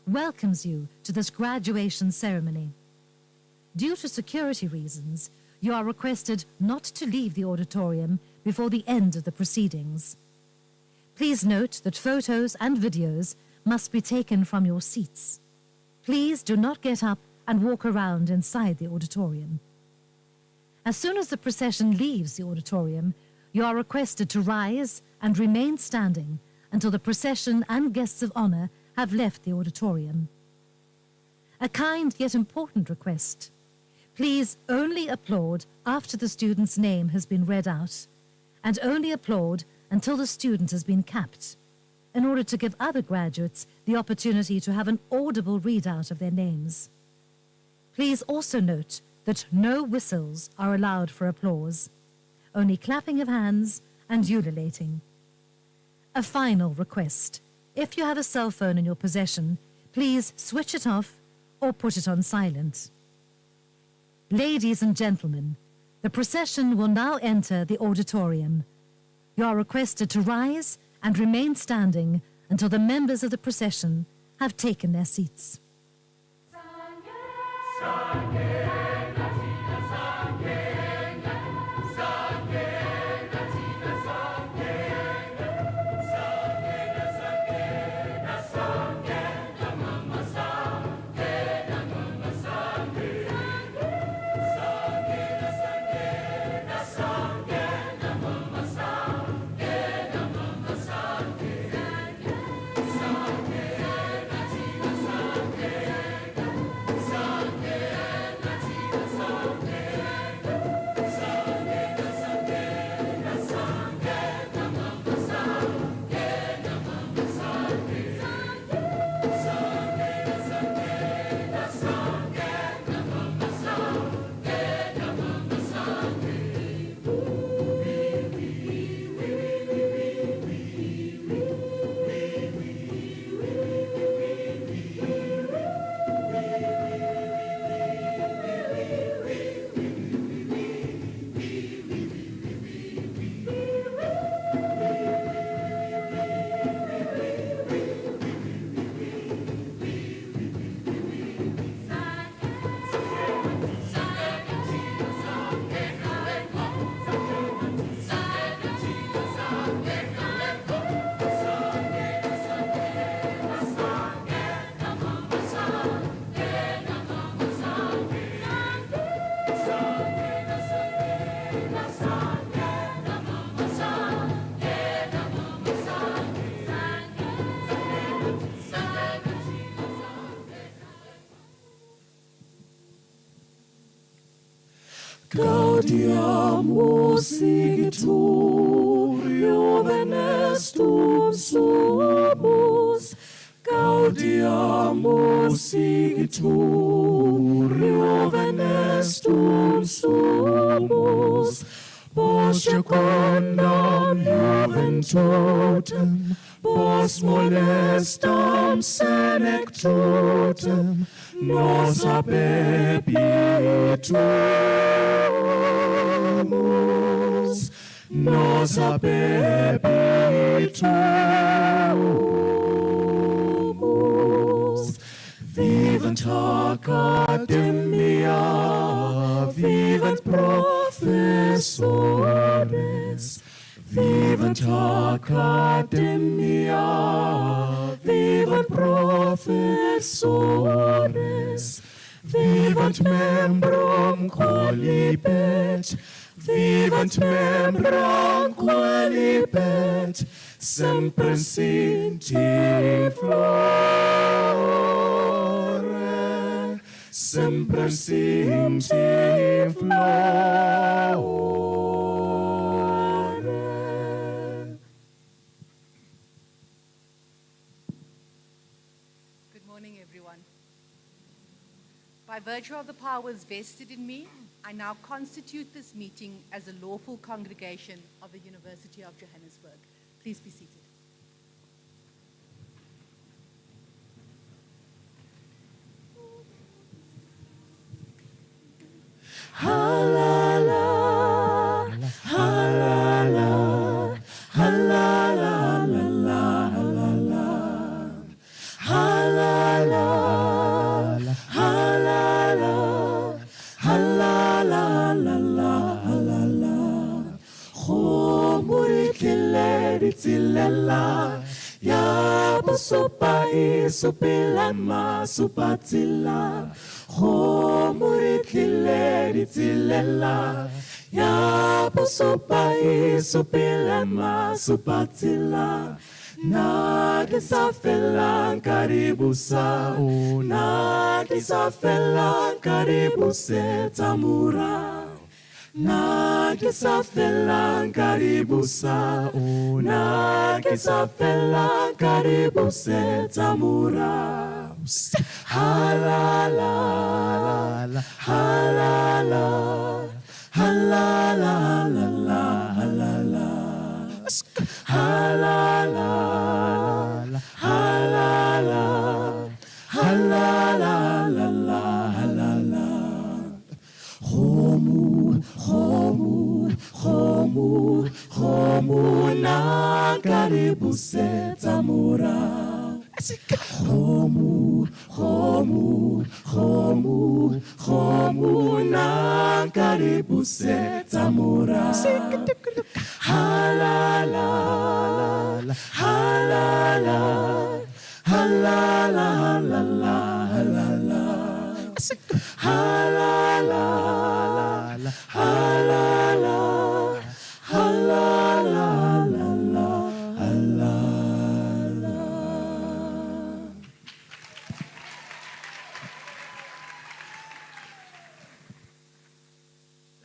welcomes you to this graduation ceremony. Due to security reasons, you are requested not to leave the auditorium before the end of the proceedings. Please note that photos and videos must be taken from your seats. Please do not get up and walk around inside the auditorium. As soon as the procession leaves the auditorium, you are requested to rise and remain standing until the procession and guests of honor have left the auditorium. A kind yet important request. Please only applaud after the student's name has been read out, and only applaud until the student has been capped, in order to give other graduates the opportunity to have an audible readout of their names. Please also note that no whistles are allowed for applause, only clapping of hands and ululating. A final request. If you have a cell phone in your possession, please switch it off or put it on silent. Ladies and gentlemen, the procession will now enter the auditorium. You are requested to rise and remain standing until the members of the procession have taken their seats. Gaudiamus sigitorio venestum sumus. Gaudiamus sigitorio venestum sumus. Pos secundam juventutem, pos molestam senectutem, nos abebitumus, nos abebitumus. Vivant academia, vivant professores, vivant academia, vivant professores, vivant membrum qualibet, vivant membrum qualibet, semper sinti flore, semper sinti flore. By virtue of the powers vested in me, I now constitute this meeting as a lawful congregation of the University of Johannesburg. Please be seated. Halala, halala, halala, halala, halala, halala. sopa e sopela ma sopatila go moritlile ditselela ya sopa e sopela ma sopatila na ke sa felang karibusa na ke sa felang karibusetsa morao na ke sa felang karibusa na ke sa felang karibusetsa morao halala halala halala halala halala halala halala halala halala Homu na karibusetsa morao Homu na karibusetsa morao halala halala halala halala halala halala halala halala halala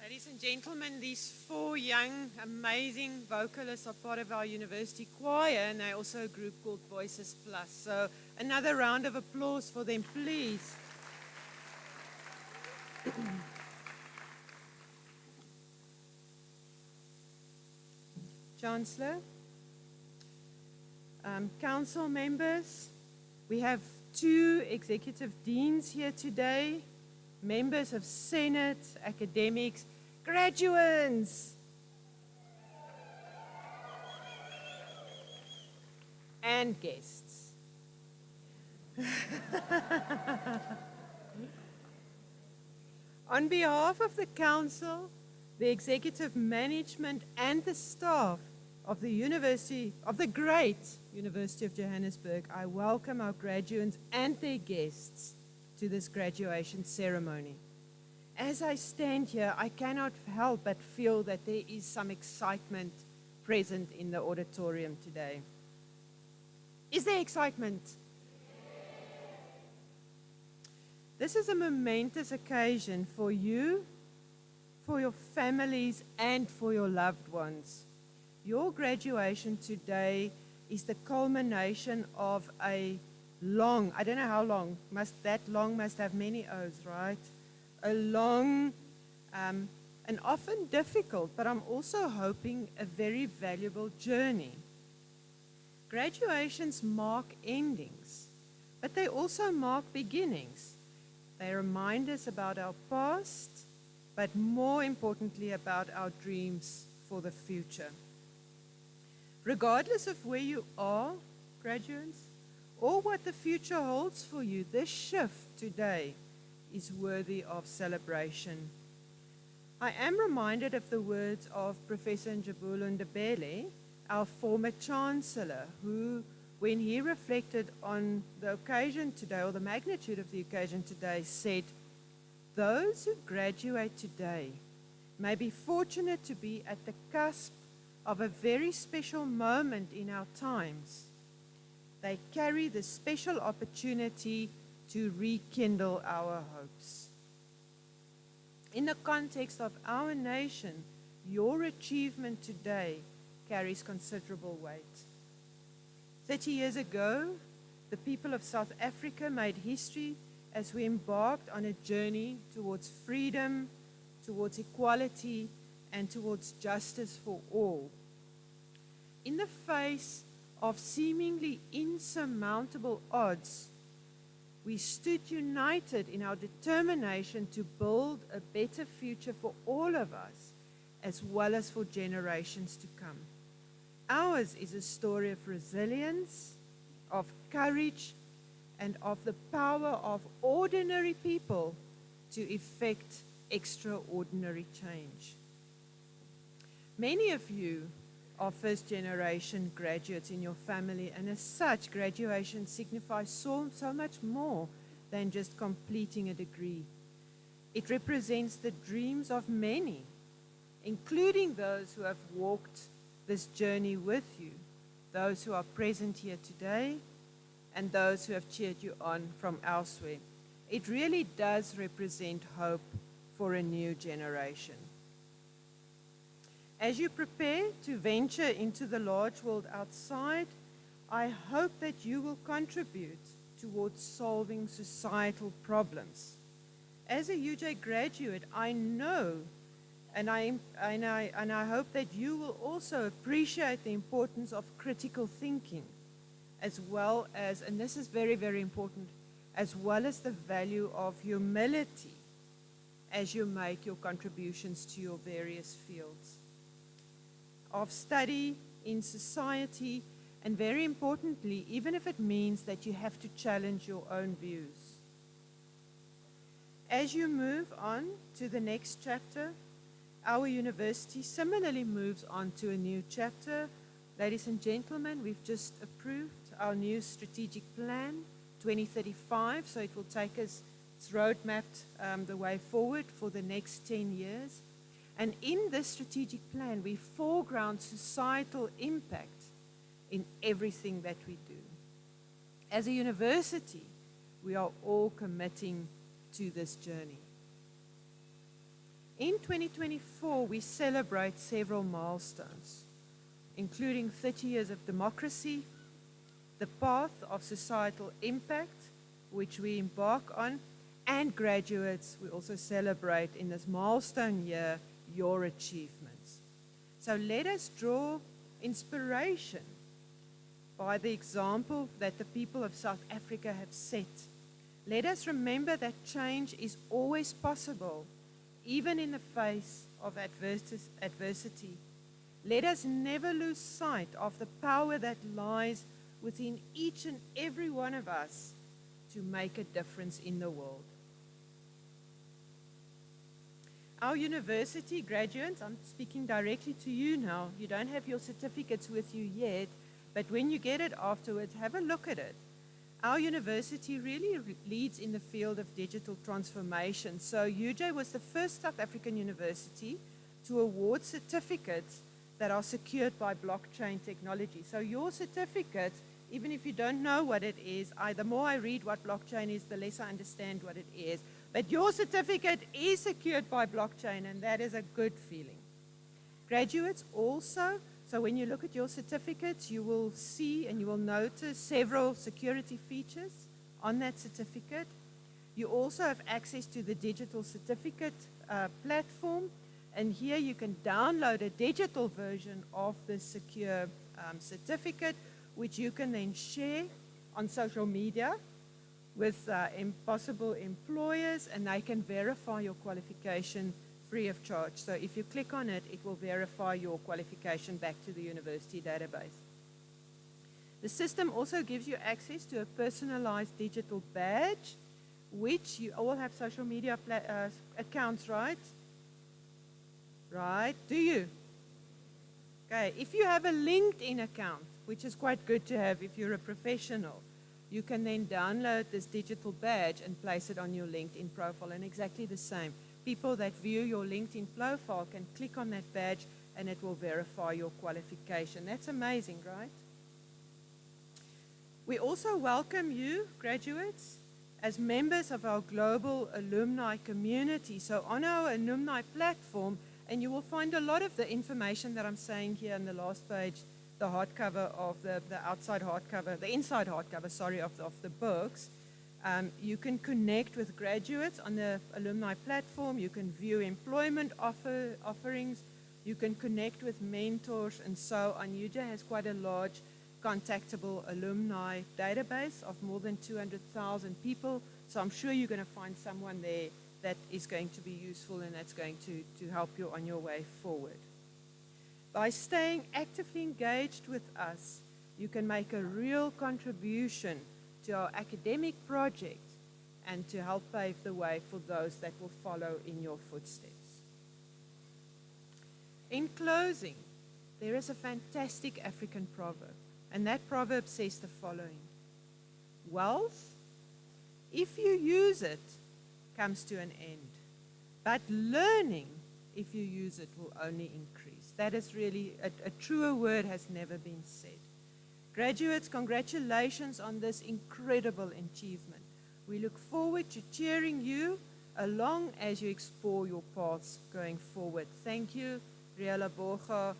Ladies and gentlemen, these 4 young, amazing vocalists are part of our university choir, and they're also a group called Voices Plus. So another round of applause for them, please. Chancellor, council members, we have 2 executive deans here today, members of Senate, academics, graduates, and guests. On behalf of the council, the executive management, and the staff of the great University of Johannesburg, I welcome our graduates and their guests to this graduation ceremony. As I stand here, I cannot help but feel that there is some excitement present in the auditorium today. Is there excitement? This is a momentous occasion for you, for your families, and for your loved ones. Your graduation today is the culmination of a long, I don't know how long, that long must have many O's, right? A long and often difficult, but I'm also hoping a very valuable journey. Graduations mark endings, but they also mark beginnings. They remind us about our past, but more importantly about our dreams for the future. Regardless of where you are, graduates, or what the future holds for you, this shift today is worthy of celebration. I am reminded of the words of Professor Njabulu Ndebele, our former Chancellor, who, when he reflected on the occasion today, or the magnitude of the occasion today, said, "Those who graduate today may be fortunate to be at the cusp of a very special moment in our times. They carry the special opportunity to rekindle our hopes." In the context of our nation, your achievement today carries considerable weight. 30 years ago, the people of South Africa made history as we embarked on a journey towards freedom, towards equality, and towards justice for all. In the face of seemingly insurmountable odds, we stood united in our determination to build a better future for all of us, as well as for generations to come. Ours is a story of resilience, of courage, and of the power of ordinary people to effect extraordinary change. Many of you of first-generation graduates in your family, and as such, graduation signifies so much more than just completing a degree. It represents the dreams of many, including those who have walked this journey with you, those who are present here today, and those who have cheered you on from elsewhere. It really does represent hope for a new generation. As you prepare to venture into the large world outside, I hope that you will contribute towards solving societal problems. As a UJ graduate, I know and I hope that you will also appreciate the importance of critical thinking, as well as, and this is very, very important, as well as the value of humility as you make your contributions to your various fields of study in society, and very importantly, even if it means that you have to challenge your own views. As you move on to the next chapter, our university similarly moves on to a new chapter. Ladies and gentlemen, we've just approved our new strategic plan, 2035, so it will take us, it's roadmapped the way forward for the next 10 years. And in this strategic plan, we foreground societal impact in everything that we do. As a university, we are all committing to this journey. In 2024, we celebrate several milestones, including 30 years of democracy, the path of societal impact, which we embark on, and graduates, we also celebrate in this milestone year your achievements. So let us draw inspiration by the example that the people of South Africa have set. Let us remember that change is always possible, even in the face of adversity. Let us never lose sight of the power that lies within each and every one of us to make a difference in the world. Our university graduates, I'm speaking directly to you now. You don't have your certificates with you yet, but when you get it afterwards, have a look at it. Our university really leads in the field of digital transformation. So UJ was the first South African university to award certificates that are secured by blockchain technology. So your certificate, even if you don't know what it is, the more I read what blockchain is, the less I understand what it is. But your certificate is secured by blockchain, and that is a good feeling. Graduates also, so when you look at your certificates, you will see and you will notice several security features on that certificate. You also have access to the digital certificate platform, and here you can download a digital version of the secure certificate, which you can then share on social media with possible employers, and they can verify your qualification free of charge. So if you click on it, it will verify your qualification back to the university database. The system also gives you access to a personalized digital badge, which you all have social media accounts, right? Right? Do you? Okay. If you have a LinkedIn account, which is quite good to have if you're a professional, you can then download this digital badge and place it on your LinkedIn profile. And exactly the same. People that view your LinkedIn profile can click on that badge and it will verify your qualification. That's amazing, right? We also welcome you, graduates, as members of our global alumni community. So on our alumni platform, and you will find a lot of the information that I'm saying here on the last page, the hardcover of the outside hardcover, the inside hardcover, sorry, of the books. You can connect with graduates on the alumni platform. You can view employment offerings. You can connect with mentors and so on. UJ has quite a large contactable alumni database of more than 200,000 people. So I'm sure you're going to find someone there that is going to be useful and that's going to help you on your way forward. By staying actively engaged with us, you can make a real contribution to our academic project and to help pave the way for those that will follow in your footsteps. In closing, there is a fantastic African proverb, and that proverb says the following: wealth, if you use it, comes to an end, but learning, if you use it, will only increase. That is really, a truer word has never been said. Graduates, congratulations on this incredible achievement. We look forward to cheering you along as you explore your paths going forward. Thank you. Riela Borga,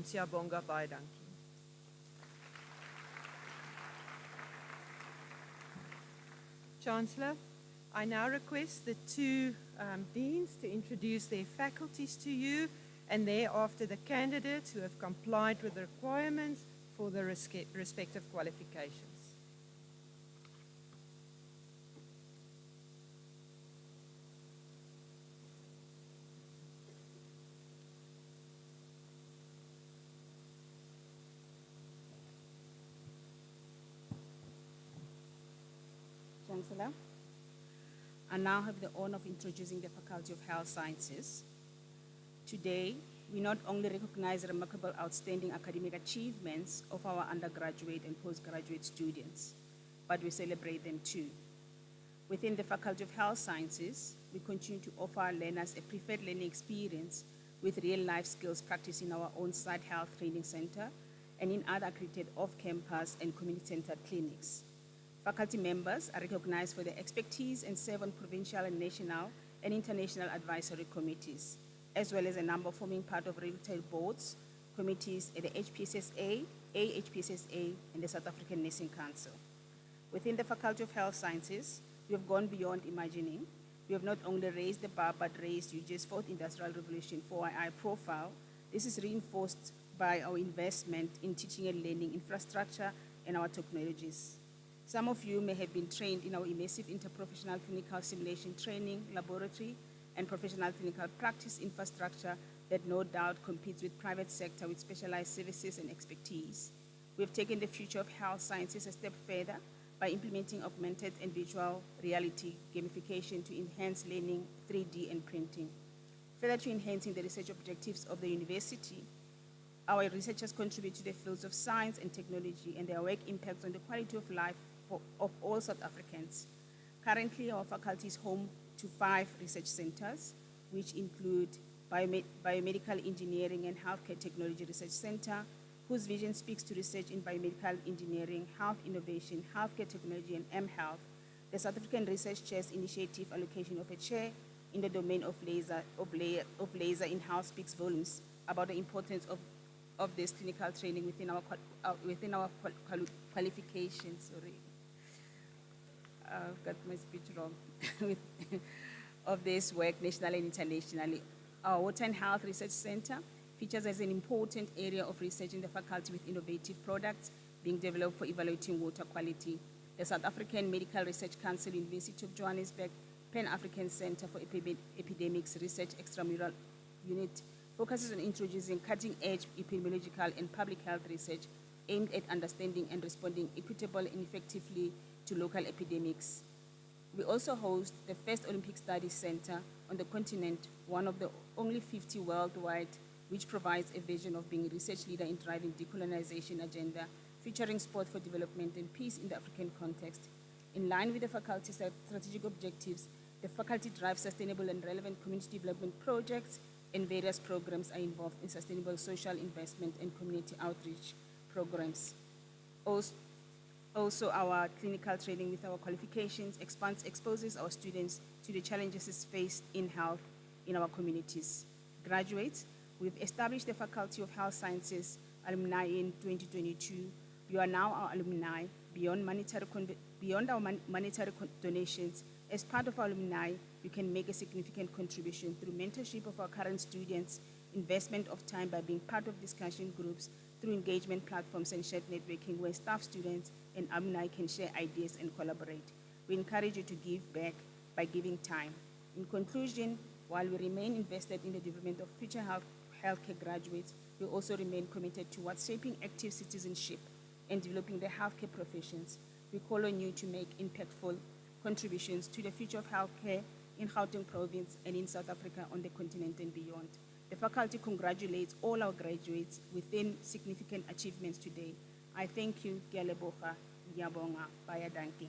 Siyabonga baie dankie. Chancellor, I now request the two deans to introduce their faculties to you, and thereafter the candidates who have complied with the requirements for the respective qualifications. Chancellor, I now have the honor of introducing the Faculty of Health Sciences. Today, we not only recognize the remarkable outstanding academic achievements of our undergraduate and postgraduate students, but we celebrate them too. Within the Faculty of Health Sciences, we continue to offer our learners a preferred learning experience with real-life skills practiced in our on-site health training center and in other accredited off-campus and community-centered clinics. Faculty members are recognized for their expertise and serve on provincial and national and international advisory committees, as well as a number forming part of regulatory boards, committees at the HPSSA, AHPSSA, and the South African Nursing Council. Within the Faculty of Health Sciences, we have gone beyond imagining. We have not only raised the bar, but raised UJ's fourth industrial revolution 4II profile. This is reinforced by our investment in teaching and learning infrastructure and our technologies. Some of you may have been trained in our immersive interprofessional clinical simulation training laboratory and professional clinical practice infrastructure that no doubt competes with private sector with specialized services and expertise. We've taken the future of health sciences a step further by implementing augmented and virtual reality gamification to enhance learning, 3D and printing. Further to enhancing the research objectives of the university, our researchers contribute to the fields of science and technology, and their work impacts on the quality of life of all South Africans. Currently, our faculty is home to 5 research centers, which include Biomedical Engineering and Healthcare Technology Research Center, whose vision speaks to research in biomedical engineering, health innovation, healthcare technology, and mHealth. The South African Research Chairs Initiative allocation of a chair in the domain of laser in-house speaks volumes about the importance of this clinical training within our qualifications. Sorry. I've got my speech wrong. Of this work nationally and internationally. Our Water and Health Research Center features as an important area of research in the faculty with innovative products being developed for evaluating water quality. The South African Medical Research Council, University of Johannesburg, Pan-African Center for Epidemics Research Extramural Unit focuses on introducing cutting-edge epidemiological and public health research aimed at understanding and responding equitably and effectively to local epidemics. We also host the first Olympic Studies Center on the continent, one of the only 50 worldwide, which provides a vision of being a research leader in driving decolonization agenda, featuring sport for development and peace in the African context. In line with the faculty's strategic objectives, the faculty drives sustainable and relevant community development projects, and various programs are involved in sustainable social investment and community outreach programs. Also, our clinical training with our qualifications exposes our students to the challenges faced in health in our communities. Graduates, we've established the Faculty of Health Sciences alumni in 2022. You are now our alumni. Beyond our monetary donations, as part of our alumni, you can make a significant contribution through mentorship of our current students, investment of time by being part of discussion groups, through engagement platforms and shared networking where staff, students, and alumni can share ideas and collaborate. We encourage you to give back by giving time. In conclusion, while we remain invested in the development of future healthcare graduates, we also remain committed towards shaping active citizenship and developing the healthcare professions. We call on you to make impactful contributions to the future of healthcare in Gauteng province and in South Africa, on the continent and beyond. The faculty congratulates all our graduates within significant achievements today. I thank you, Ke a leboga, ngiyabonga, baya dankie.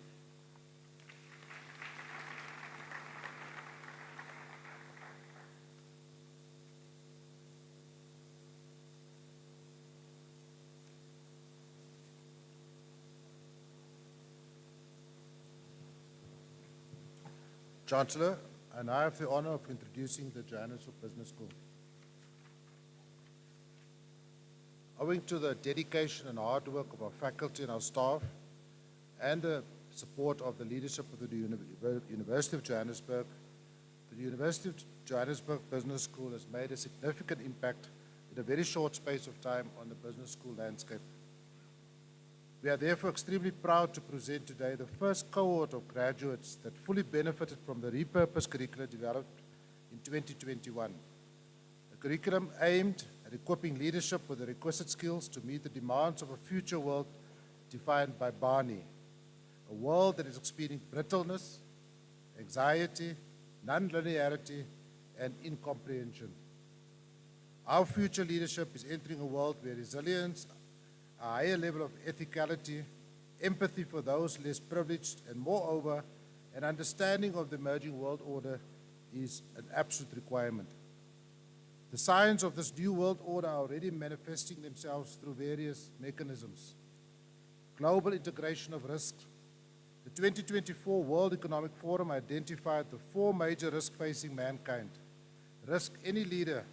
Chancellor, and I have the honor of introducing the Johannesburg Business School. Owing to the dedication and hard work of our faculty and our staff, and the support of the leadership of the University of Johannesburg, the University of Johannesburg Business School has made a significant impact in a very short space of time on the business school landscape. We are therefore extremely proud to present today the first cohort of graduates that fully benefited from the repurposed curriculum developed in 2021. A curriculum aimed at equipping leadership with the requisite skills to meet the demands of a future world defined by Barney, a world that is experiencing brittleness, anxiety, non-linearity, and incomprehension. Our future leadership is entering a world where resilience, a higher level of ethicality, empathy for those less privileged, and moreover, an understanding of the emerging world order is an absolute requirement. The signs of this new world order are already manifesting themselves through various mechanisms. Global integration of risks. The 2024 World Economic Forum identified the 4 major risks facing mankind. Risk any leader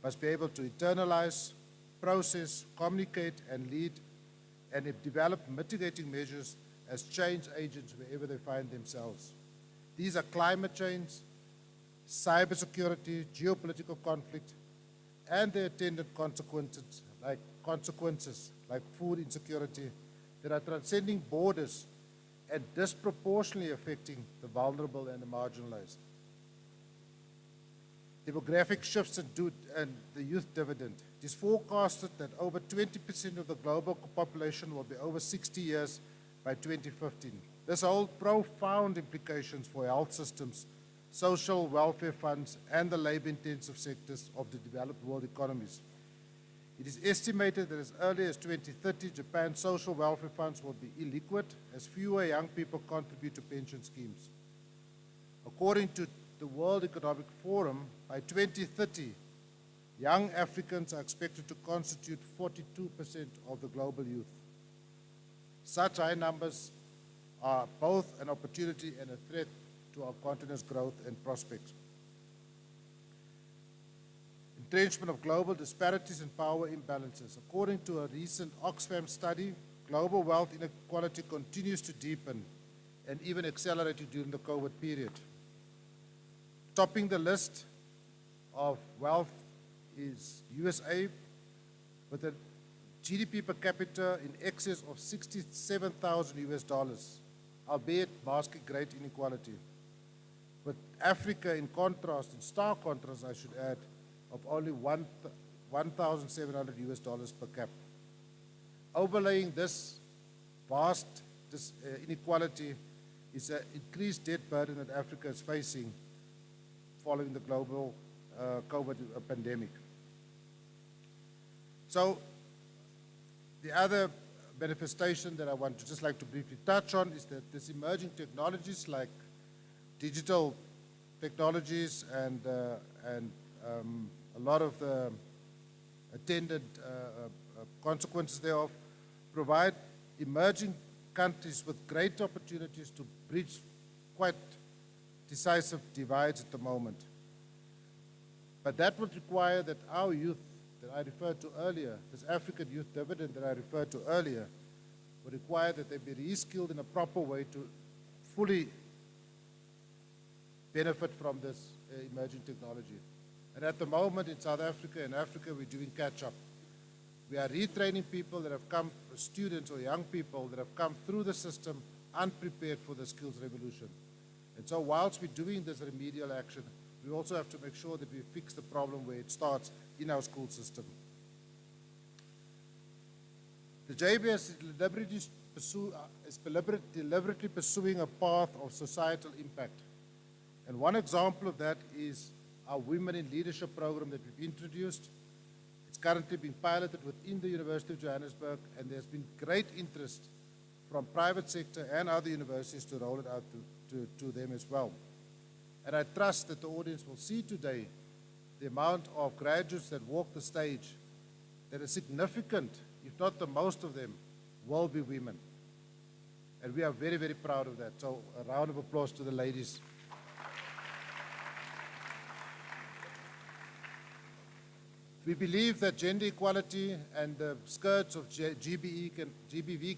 must be able to internalize, process, communicate, and lead, and develop mitigating measures as change agents wherever they find themselves. These are climate change, cybersecurity, geopolitical conflict, and their attendant consequences like food insecurity that are transcending borders and disproportionately affecting the vulnerable and the marginalized. Demographic shifts and the youth dividend. It is forecasted that over 20% of the global population will be over 60 years by 2015. This holds profound implications for health systems, social welfare funds, and the labor-intensive sectors of the developed world economies. It is estimated that as early as 2030, Japan's social welfare funds will be illiquid as fewer young people contribute to pension schemes. According to the World Economic Forum, by 2030, young Africans are expected to constitute 42% of the global youth. Such high numbers are both an opportunity and a threat to our continent's growth and prospects. Entrenchment of global disparities and power imbalances. According to a recent Oxfam study, global wealth inequality continues to deepen and even accelerated during the COVID period. Topping the list of wealth is USA with a GDP per capita in excess of $67,000, albeit masking great inequality. With Africa in contrast, in stark contrast I should add, of only $1,700 per cap. Overlaying this vast inequality is an increased debt burden that Africa is facing following the global COVID pandemic. So the other manifestation that I want to just like to briefly touch on is that this emerging technologies like digital technologies and a lot of the attendant consequences thereof provide emerging countries with great opportunities to bridge quite decisive divides at the moment. But that would require that our youth that I referred to earlier, this African youth dividend that I referred to earlier, would require that they be reskilled in a proper way to fully benefit from this emerging technology. And at the moment in South Africa and Africa, we're doing catch-up. We are retraining people that have come, students or young people that have come through the system unprepared for the skills revolution. And so whilst we're doing this remedial action, we also have to make sure that we fix the problem where it starts in our school system. The JBS is deliberately pursuing a path of societal impact. And one example of that is our Women in Leadership program that we've introduced. It's currently being piloted within the University of Johannesburg, and there's been great interest from private sector and other universities to roll it out to them as well. And I trust that the audience will see today the amount of graduates that walk the stage, that a significant, if not the most of them, will be women. And we are very, very proud of that. So a round of applause to the ladies. We believe that gender equality and the skirts of GBV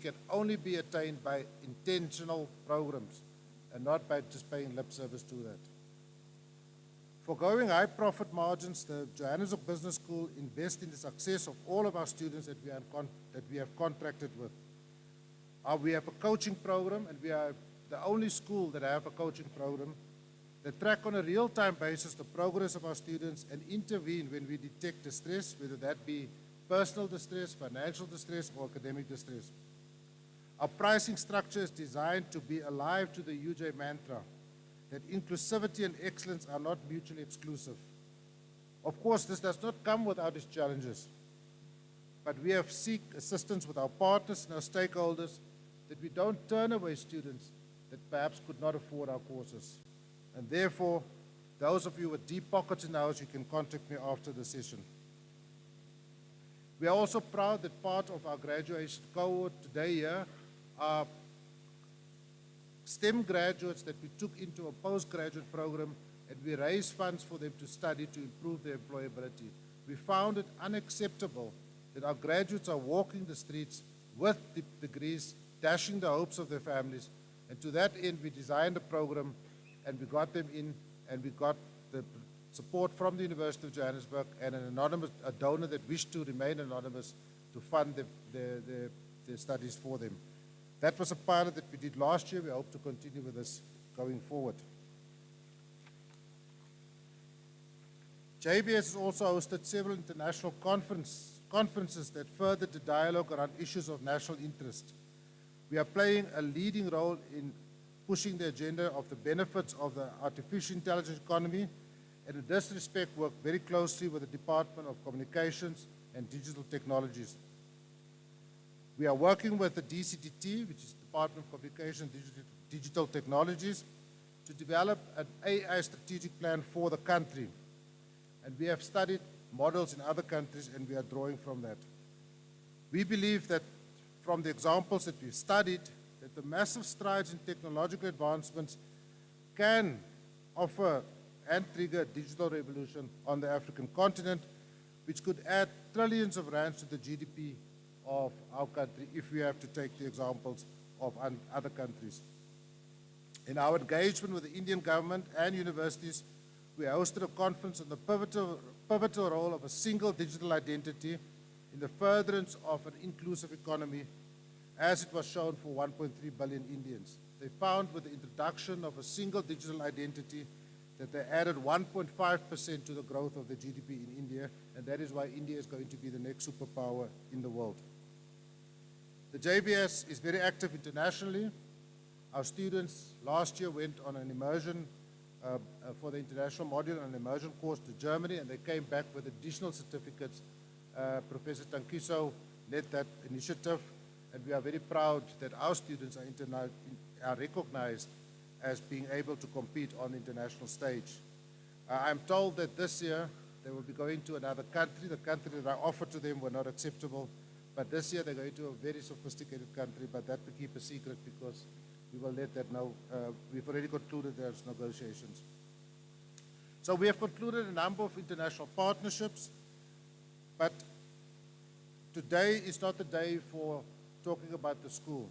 can only be attained by intentional programs and not by just paying lip service to that. Foregoing high profit margins, the Johannesburg Business School invests in the success of all of our students that we have contracted with. We have a coaching program, and we are the only school that have a coaching program that track on a real-time basis the progress of our students and intervene when we detect distress, whether that be personal distress, financial distress, or academic distress. Our pricing structure is designed to be alive to the UJ mantra that inclusivity and excellence are not mutually exclusive. Of course, this does not come without its challenges, but we have sought assistance with our partners and our stakeholders that we don't turn away students that perhaps could not afford our courses. And therefore, those of you with deep pockets in the house, you can contact me after the session. We are also proud that part of our graduation cohort today here are STEM graduates that we took into a postgraduate program, and we raised funds for them to study to improve their employability. We found it unacceptable that our graduates are walking the streets with degrees, dashing the hopes of their families. And to that end, we designed a program, and we got them in, and we got the support from the University of Johannesburg and a donor that wished to remain anonymous to fund the studies for them. That was a pilot that we did last year. We hope to continue with this going forward. JBS has also hosted several international conferences that furthered the dialogue around issues of national interest. We are playing a leading role in pushing the agenda of the benefits of the artificial intelligence economy, and in this respect work very closely with the Department of Communications and Digital Technologies. We are working with the DCTT, which is the Department of Communications and Digital Technologies, to develop an AI strategic plan for the country. And we have studied models in other countries, and we are drawing from that. We believe that from the examples that we've studied, that the massive strides in technological advancements can offer and trigger a digital revolution on the African continent, which could add trillions of rands to the GDP of our country if we have to take the examples of other countries. In our engagement with the Indian government and universities, we hosted a conference on the pivotal role of a single digital identity in the furtherance of an inclusive economy, as it was shown for 1.3 billion Indians. They found with the introduction of a single digital identity that they added 1.5% to the growth of the GDP in India, and that is why India is going to be the next superpower in the world. The JBS is very active internationally. Our students last year went on an immersion for the international module, an immersion course to Germany, and they came back with additional certificates. Professor Tankiso led that initiative, and we are very proud that our students are recognized as being able to compete on the international stage. I'm told that this year they will be going to another country. The country that I offered to them were not acceptable, but this year they're going to a very sophisticated country, but that we keep a secret because we will let that know. We've already concluded there's negotiations. So we have concluded a number of international partnerships, but today is not the day for talking about the school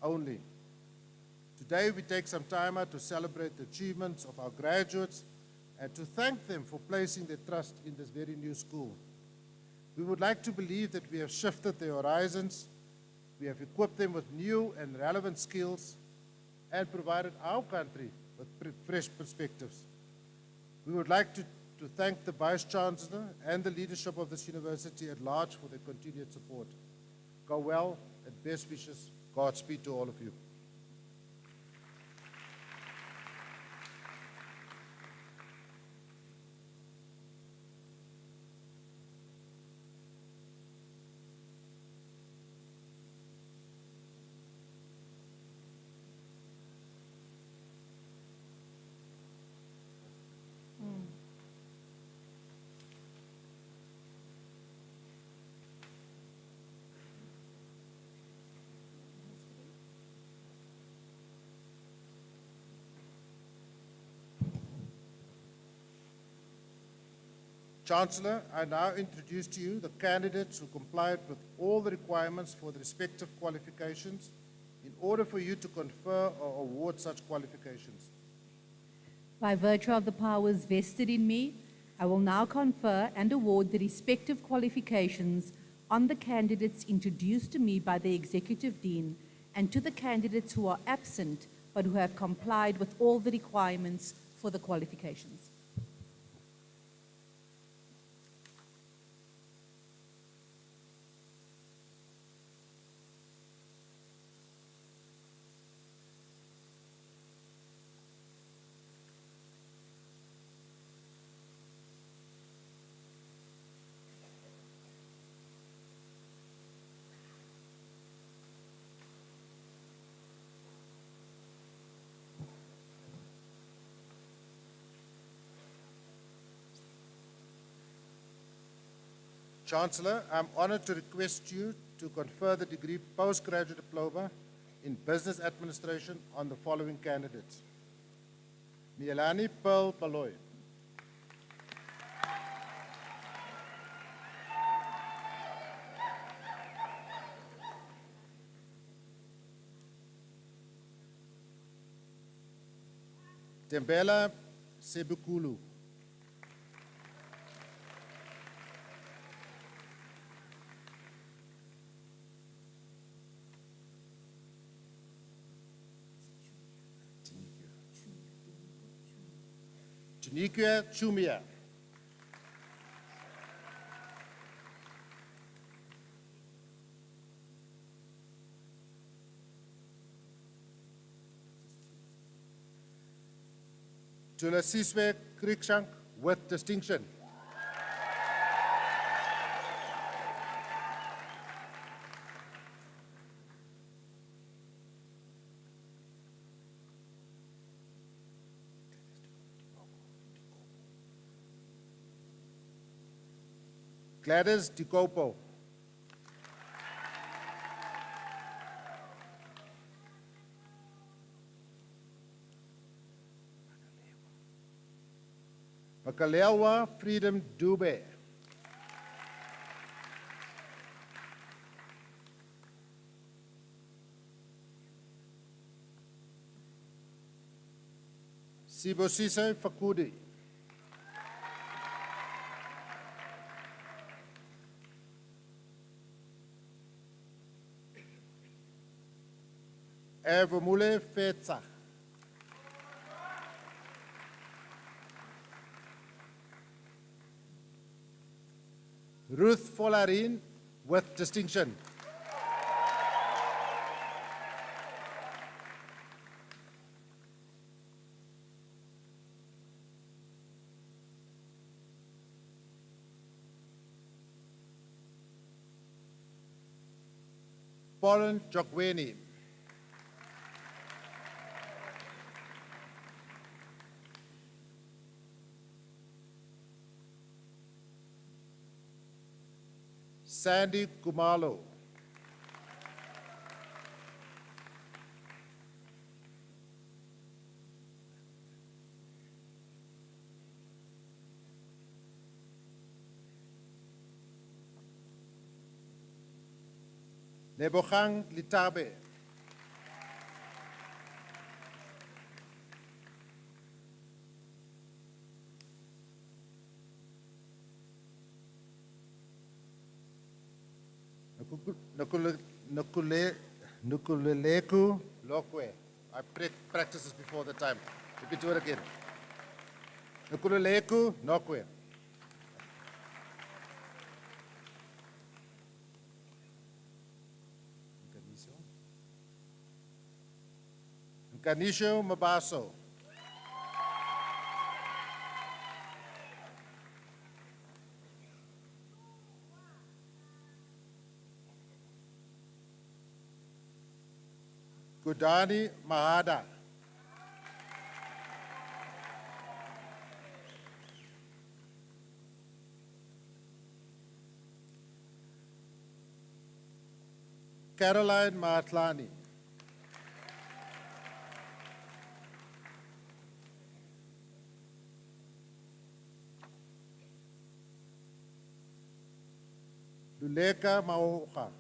only. Today we take some time out to celebrate the achievements of our graduates and to thank them for placing their trust in this very new school. We would like to believe that we have shifted their horizons, we have equipped them with new and relevant skills, and provided our country with fresh perspectives. We would like to thank the Vice Chancellor and the leadership of this university at large for their continued support. Go well, and best wishes. Godspeed to all of you. Chancellor, I now introduce to you the candidates who complied with all the requirements for the respective qualifications in order for you to confer or award such qualifications. By virtue of the powers vested in me, I will now confer and award the respective qualifications on the candidates introduced to me by the Executive Dean and to the candidates who are absent but who have complied with all the requirements for the qualifications. Chancellor, I'm honored to request you to confer the degree postgraduate diploma in business administration on the following candidates. Mielani Pearl Baloy. Tembela Sebukulu. Janikia Chumia. Tulasiswe Krikshank with distinction. Gladys Dikopo. Makalewa Freedom Dube. Sibosise Fakudi. Evomule Fetsa. Ruth Folarin with distinction. Pauline Jokweni. Sandy Kumalo. Nebogang Litabe. Nukuleku Lokwe. I practiced this before the time. Let me do it again. Nukuleku Nokwe. Kanisho Mabaso. Gudani Mahada. Caroline Matlani. Luleka Mauha.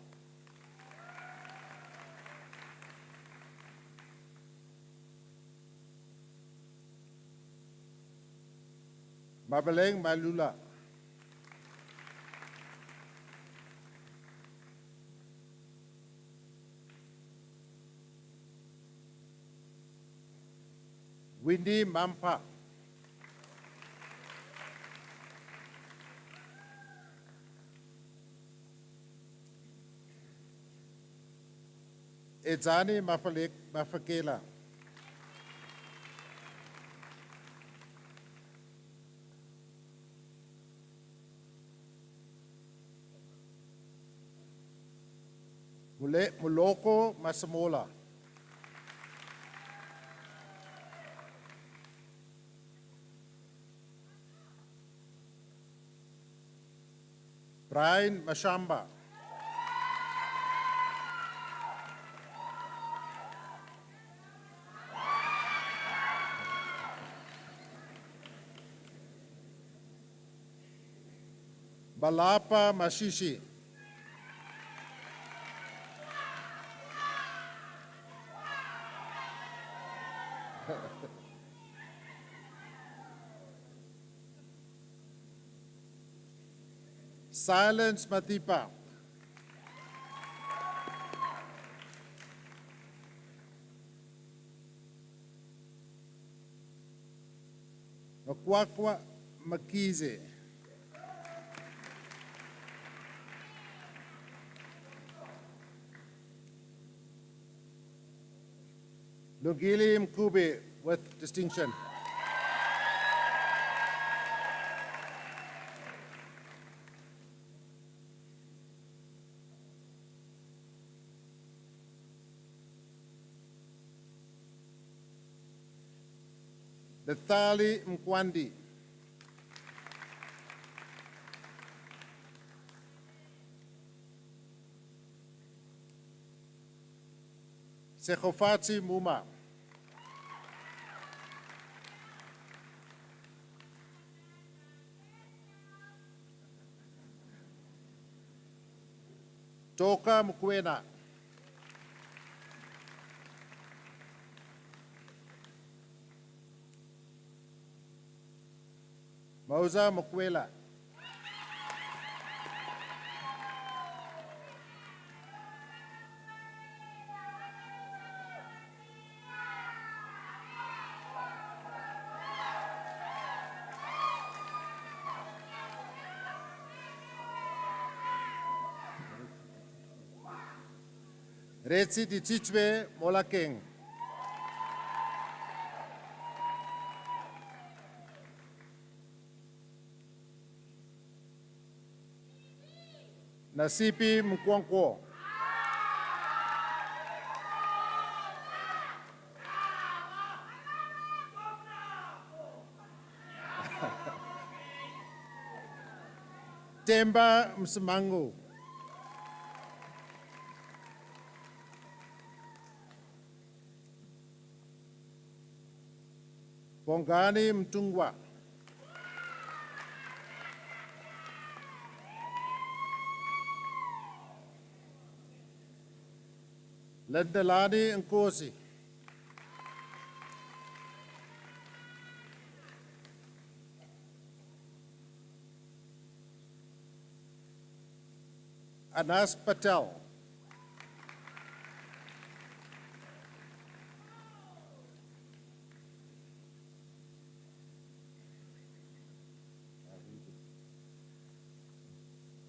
Mabaleng Malula. Windy Mampa. Edzani Mafakela. Muloko Masamola. Brian Mashamba. Balapa Mashishi. Silence Matipa. Makwakwa Makize. Lugili Mkube with distinction. Lethali Mkwandi. Sekhofatsi Muma. Toka Mkwena. Mauza Mokwela. Retsi Tichichwe Molakeng. Nasipi Mkwankwo. Temba Msimangu. Bongani Mtungwa. Lendelani Nkosi. Anas Patel.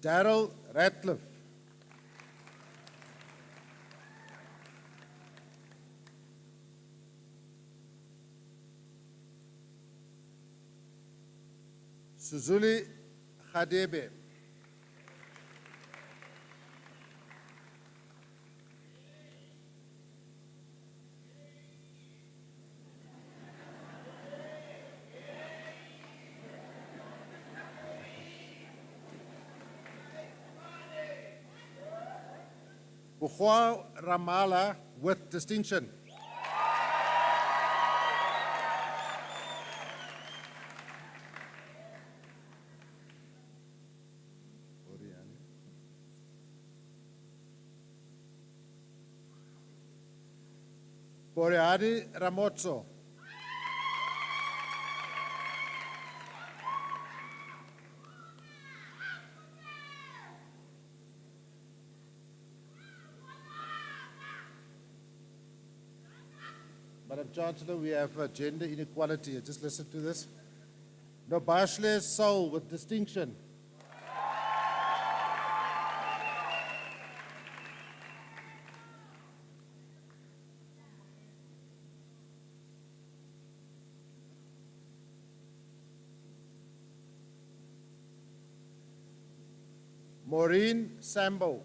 Daryl Ratcliffe. Suzuli Khadebe. Bukhwa Ramala with distinction. Boreadi Ramotso. Madam Chancellor, we have gender inequality. Just listen to this. Nobashle Soul with distinction. Maureen Sambo.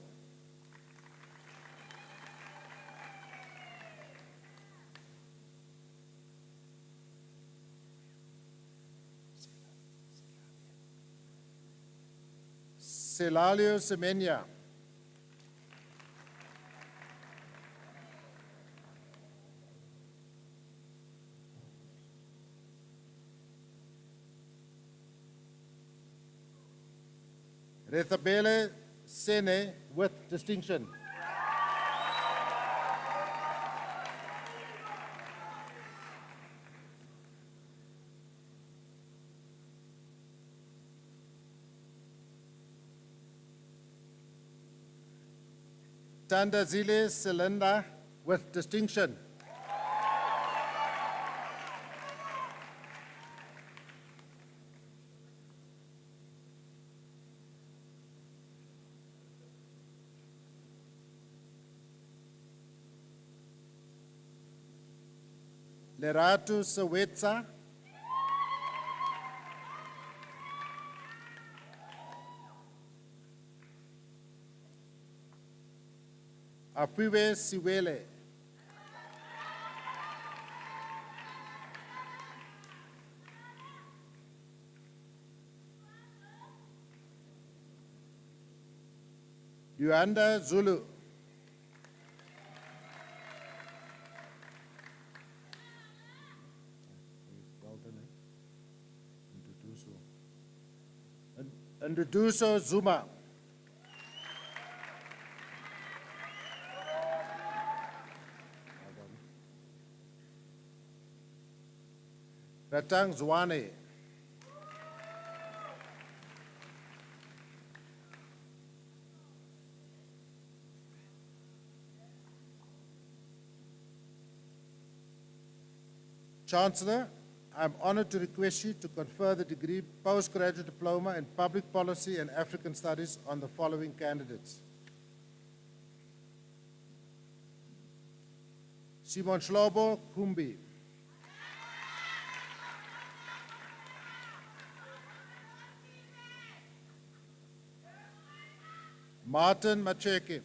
Celalio Semenya. Rethabele Sene with distinction. Tandazile Selenda with distinction. Leratu Sawetsa. Apiwe Siwele. Yuanda Zulu. Nduduso Zuma. Ratang Zwane. Chancellor, I am honored to request you to confer the degree Postgraduate Diploma in Public Policy and African Studies on the following candidates. Simon Shlobo Kumbi. Martin Macheke.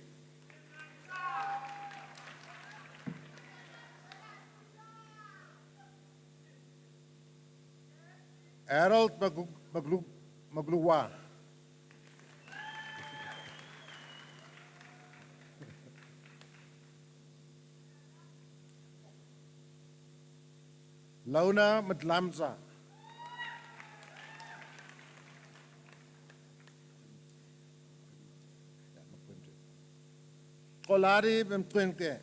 Harold Magluwa. Lona Madlamza. Kolari Mtwenke.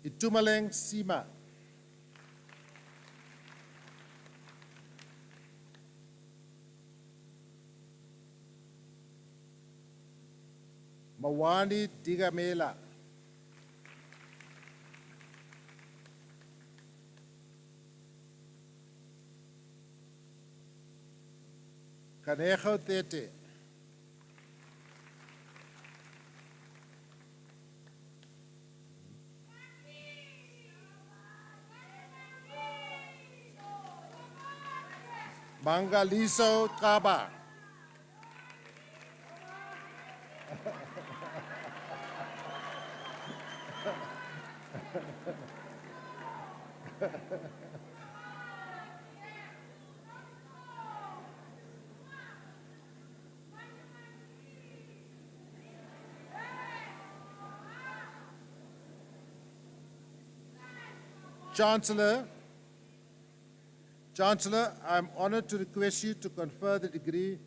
Itumaleng Sima. Mawani Digamela. Kanejo Tete. Mangaliso Kaba. Chancellor, Chancellor, I am honored to request you to confer the degree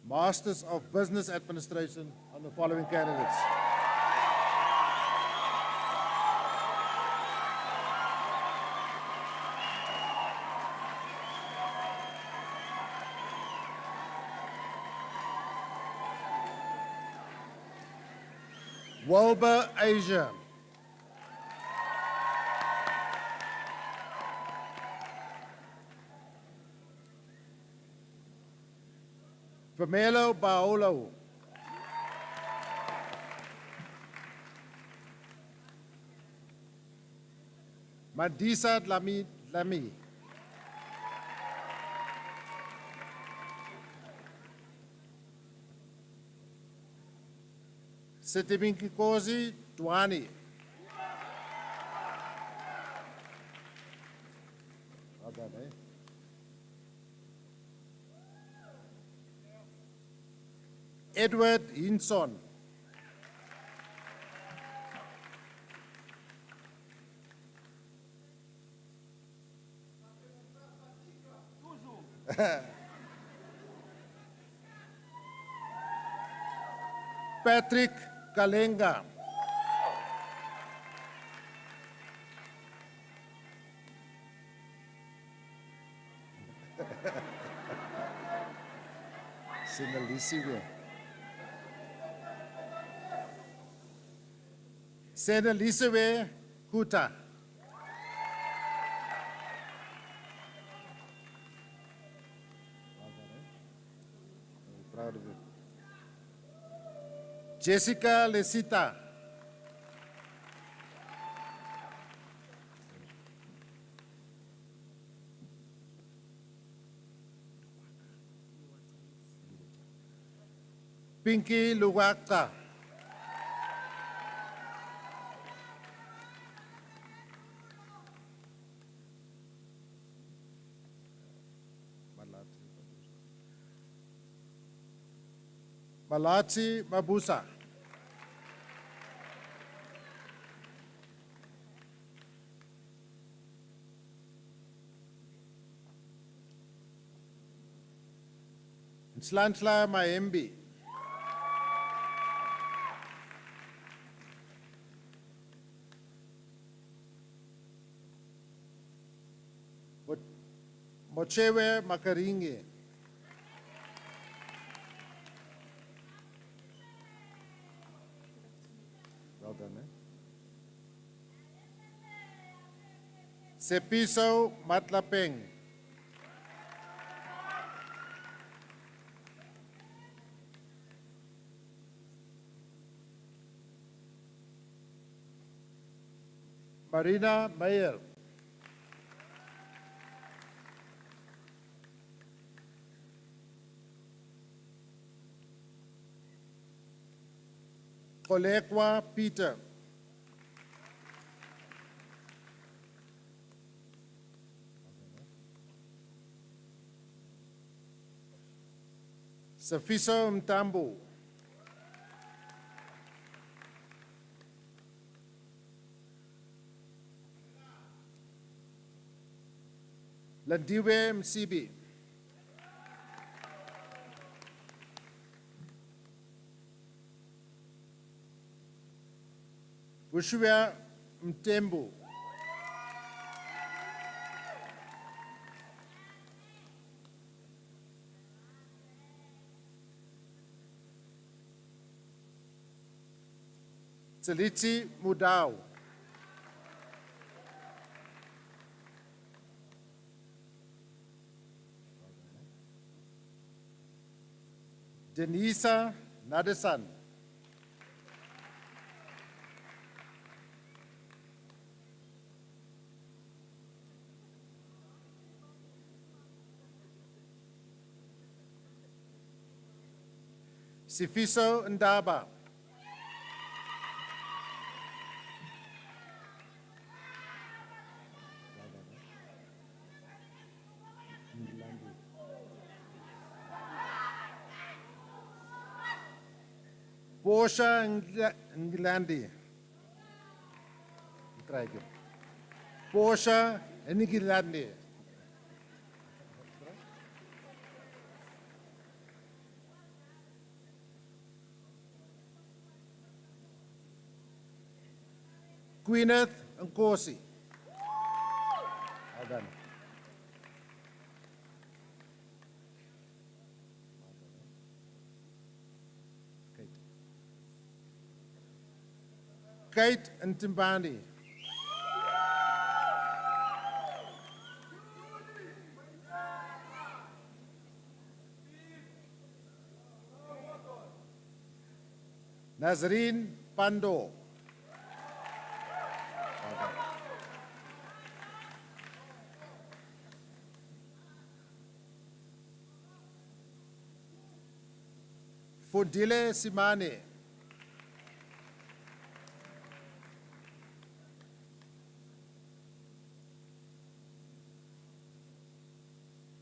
Masters of Business Administration on the following candidates. Wilbur Asia. Famelo Baolo. Mandisa Lami. Setibinkikosi Dwani. Well done, eh? Edward Hinson. Patrick Kalenga. Sinalisiwe. Senalisiwe Kuta. Proud of you. Jessica Lesita. Pinky Luwaka. Malachi Mabusa. Nslantla Maembi. Mochewe Makaringi. Well done, eh? Sepiso Matlapeng. Marina Mayer. Kolekwa Peter. Safiso Mtambu. Landiwe Msibi. Bushua Mtembu. Seliti Mudau. Denisa Nadesan. Sifiso Ndaba. Portia Ngilandi. Try again. Portia Ngilandi. Gwyneth Nkosi. Well done. Kate Ntimbani. Nazreen Pando. Fudile Simane.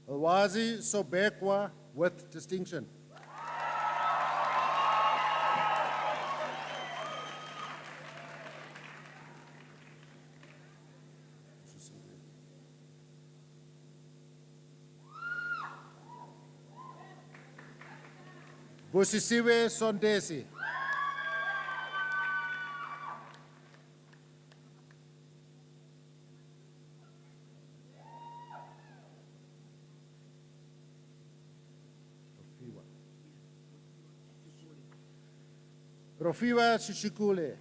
Alwazi Sobekwa with distinction. Busisiwe Sondesi. Rofiwa Shishikule.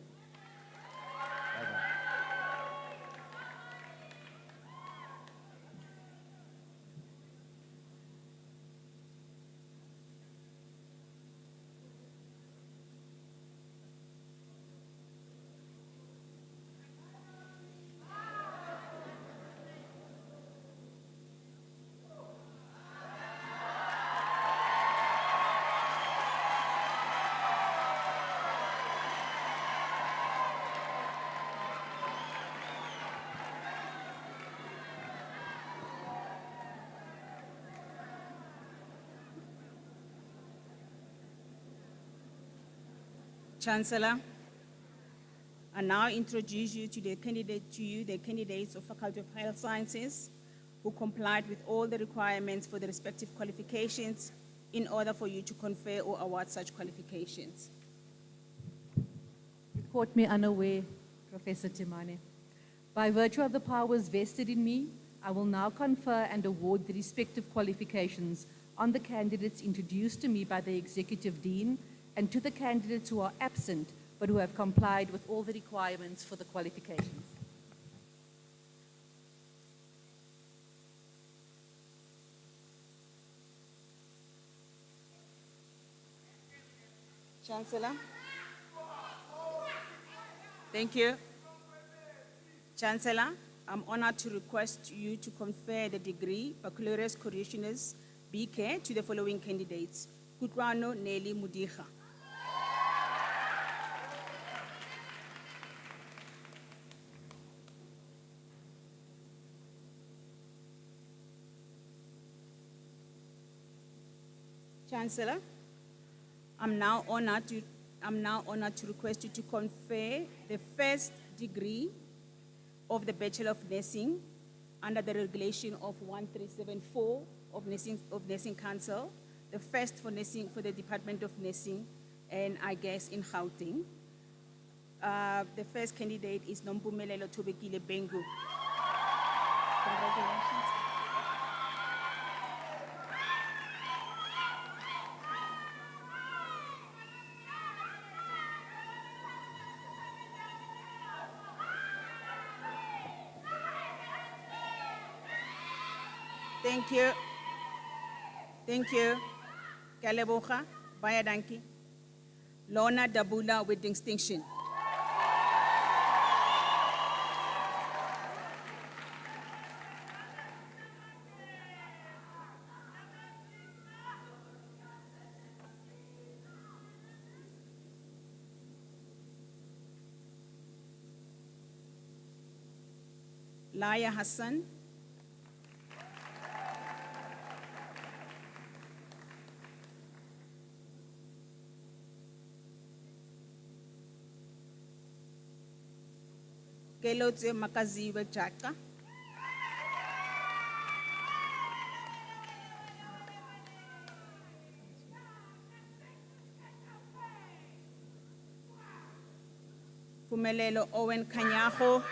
Chancellor, I now introduce you to the candidates of Faculty of Health Sciences who complied with all the requirements for the respective qualifications in order for you to confer or award such qualifications. You caught me unaware, Professor Timane. By virtue of the powers vested in me, I will now confer and award the respective qualifications on the candidates introduced to me by the Executive Dean and to the candidates who are absent but who have complied with all the requirements for the qualifications. Chancellor. Thank you. Chancellor, I'm honored to request you to confer the degree Baccalaureus Correctionis BK to the following candidates. Kutlwano Nelly Mudiga. Chancellor, I'm now honored to request you to confer the first degree of the Bachelor of Nursing under the regulation of 1374 of Nursing Council, the first for nursing for the Department of Nursing, and I guess in Gauteng. The first candidate is Nompumelelo Tobekile Bengu. Congratulations. Thank you. Thank you. Kalebocha, Bayadanki. Lorna Dabula with distinction. Laya Hassan. Kelotse Makaziwe Chaka. Phumelelo Owen Kanyago,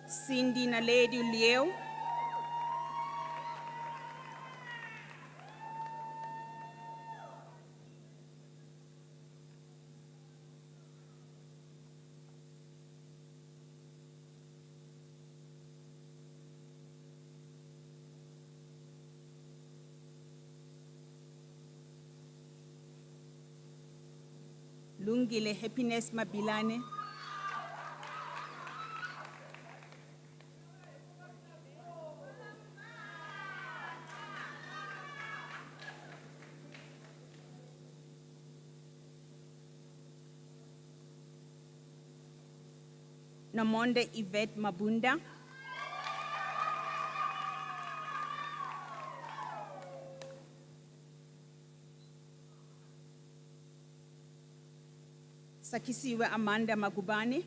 Cindy Naledi Lieu, Lungile Happiness Mabilane, Namonde Yvette Mabunda, Sakisiwe Amanda Magubane,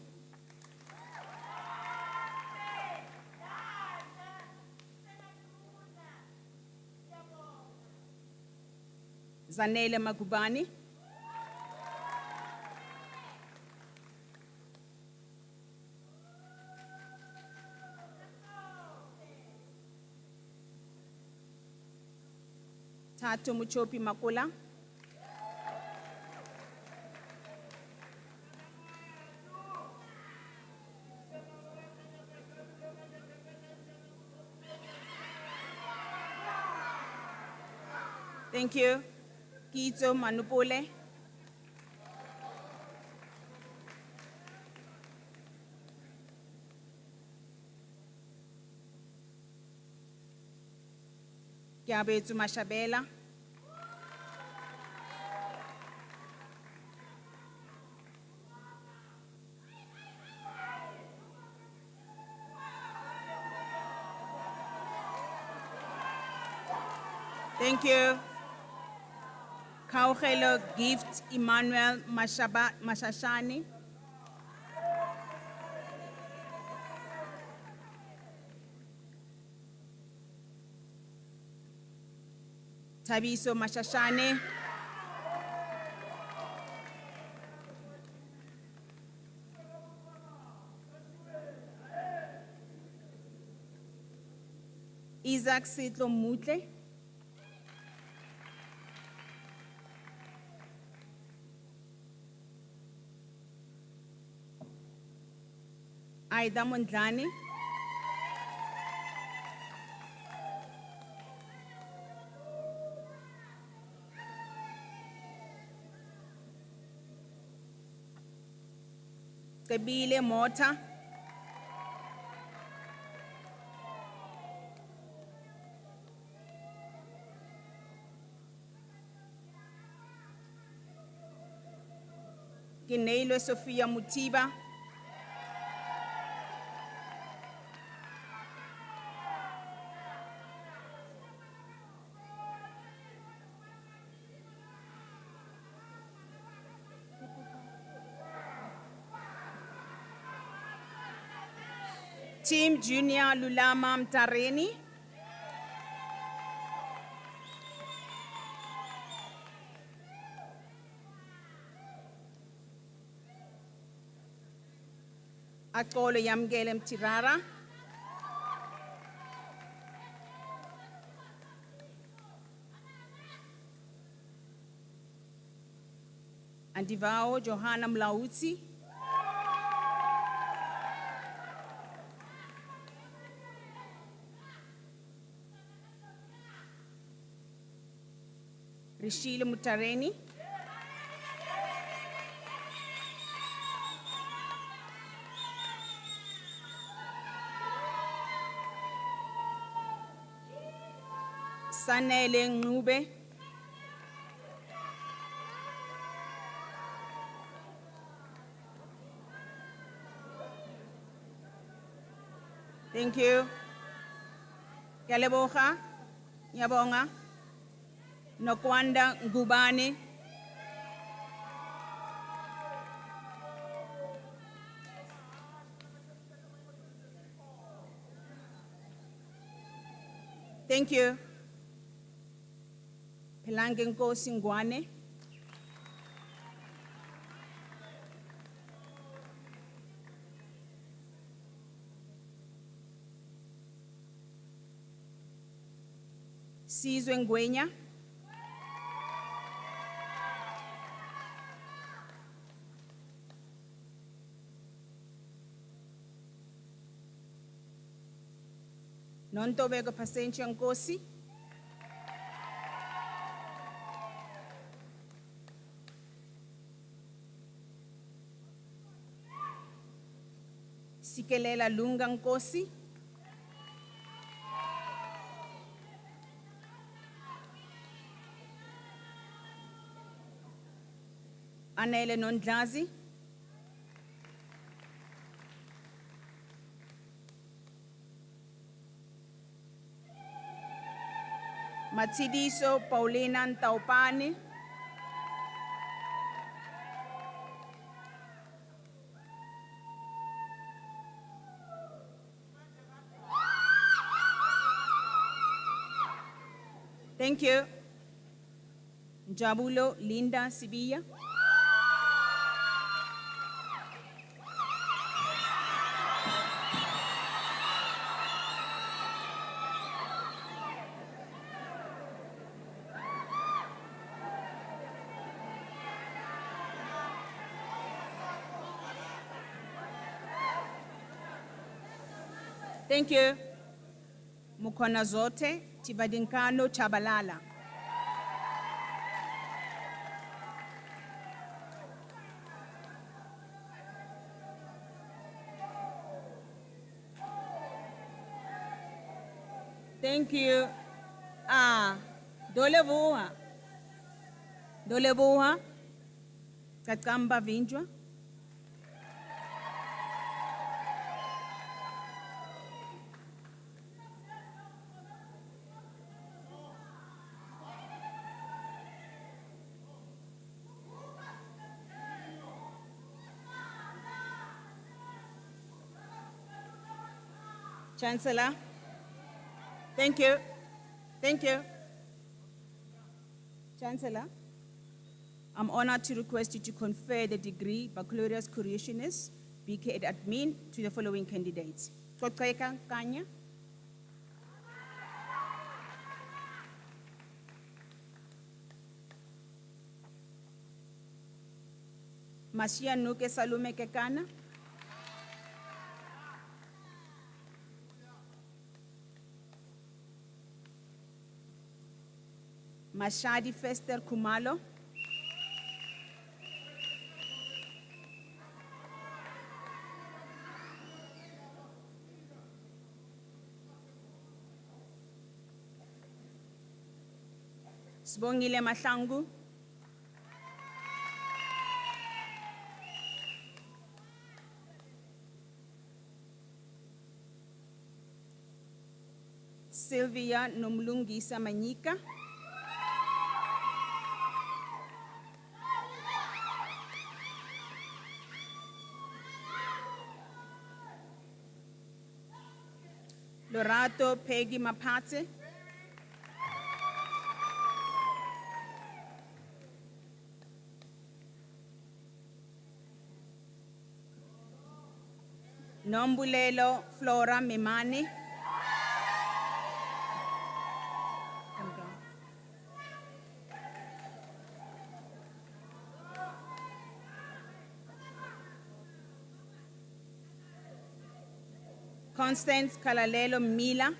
Zanele Magubane, Tato Muchopi Makula, thank you. Kitso Manupole, Kiabetu Mashabela, thank you. Kaugelo Gift Emmanuel Mashashani, Tabiso Mashashane, Isaac Sitlo Mutle, Aida Mondlane, Kebile Mota, Kineilo Sofia Mutiba, Team Junior Lulama Mtareni, Akolo Yamgele Mtirara, Andivao Johanna Mlauzi, Rishile Mutareni, Sanele Ngube, thank you. Kaleboha, Yabonga, Nokwanda Ngubane, Thank you. Phelange Nkosi Ngwane. Sizwe Ngwenya. Nontobeko Pasentia Nkosi. Sikelela Lunga Nkosi. Anele Nondlazi. Matidiso Paulina Ntaupani. Thank you. Jabulo Linda Sibilla. Thank you. Mukona zote Tivadinkano Chabalala. Thank you. Dolebuha. Dolebuha. Kakamba Vinjwa. Chancellor. Thank you. Thank you. Chancellor, I'm honored to request you to confer the degree Baccalaureus Curationist, BK Admin, to the following candidates. Kotreka Kanya. Masia Nuke Salume Kekana. Mashadi Fester Kumalo. Sbongile Mahlangu. Sylvia Nomlungisa Manyika. Lorato Peggy Mapate. Nombulelo Flora Memane. Constance Kalalelo Mila.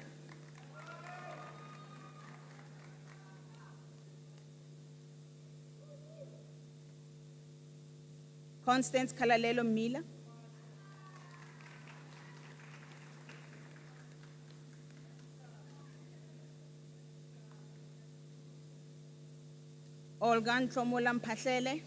Constance Kalalelo Mila. Olga Ntromola Mphahlele.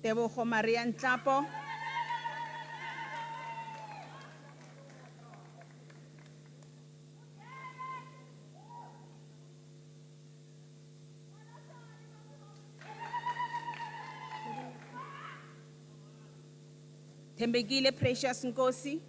Tebogo Maria Ntlapo. Thembekile Precious Nkosi.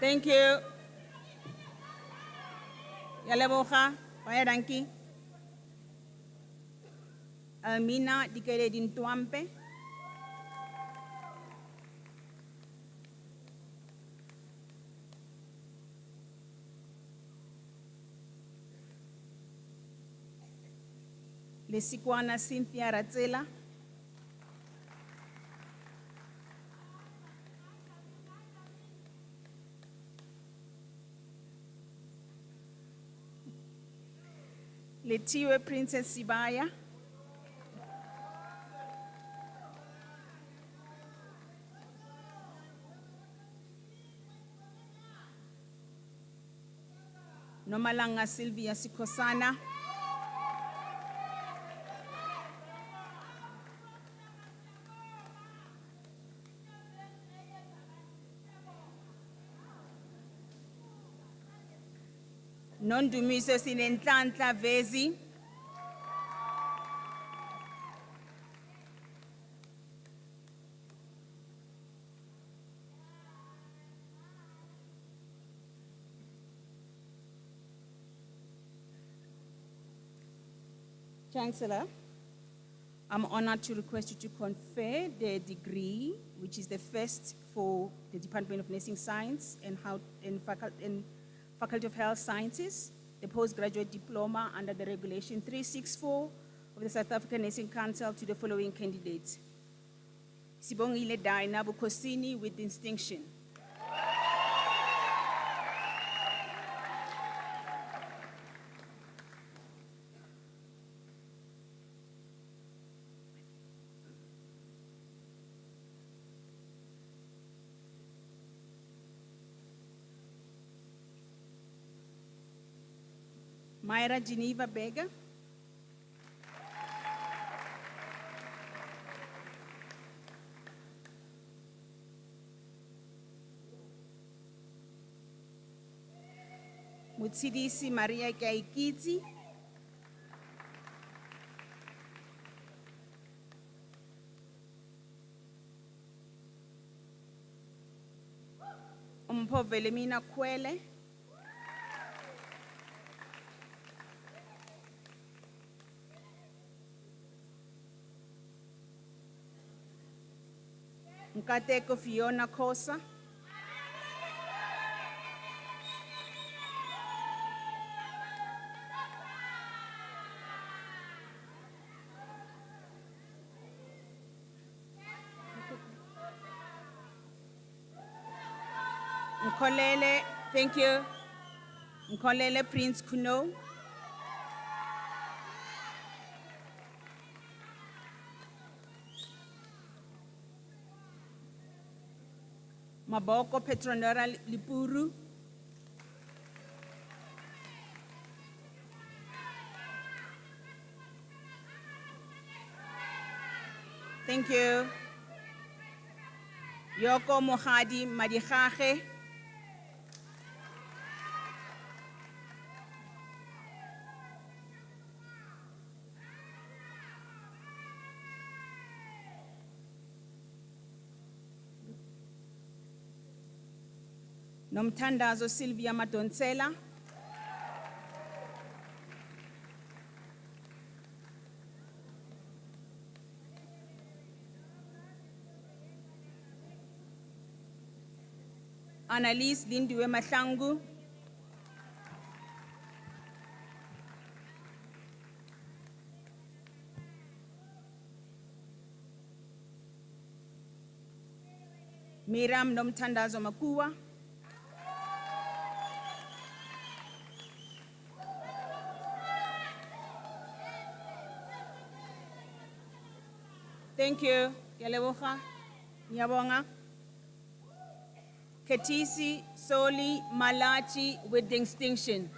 Thank you. Yaleboga, baie dankie. Almina Dikeledi Ntwampe. Lesikwana Cynthia Ratsela. Letiwe Princess Sibaya. Nomalanga Sylvia Sikosana. Nondumiso Sinenhlanhla Vezi. Chancellor, I'm honored to request you to confer the degree, which is the first for the Department of Nursing Science and Faculty of Health Sciences, the postgraduate diploma under the Regulation 364 of the South African Nursing Council to the following candidates. Sibongile Daina Bukosini with distinction. Myra Geneva Bega. Mutsidisi Maria Kaikiti. Mpho Velemina Kwele. Nkateko Fiona Khosa. Nkolele, thank you. Nkolele Prince Kuno. Maboko Petronera Lipuru. Thank you. Yoko Mohadi Madikhache. Nomthandazo Sylvia Madonsela. Annalise Lindiwe Mahlangu. Miriam Nomthandazo Makuwa. Thank you. Yaleboga. Nyabonga. Ketisi Soli Malachi with distinction.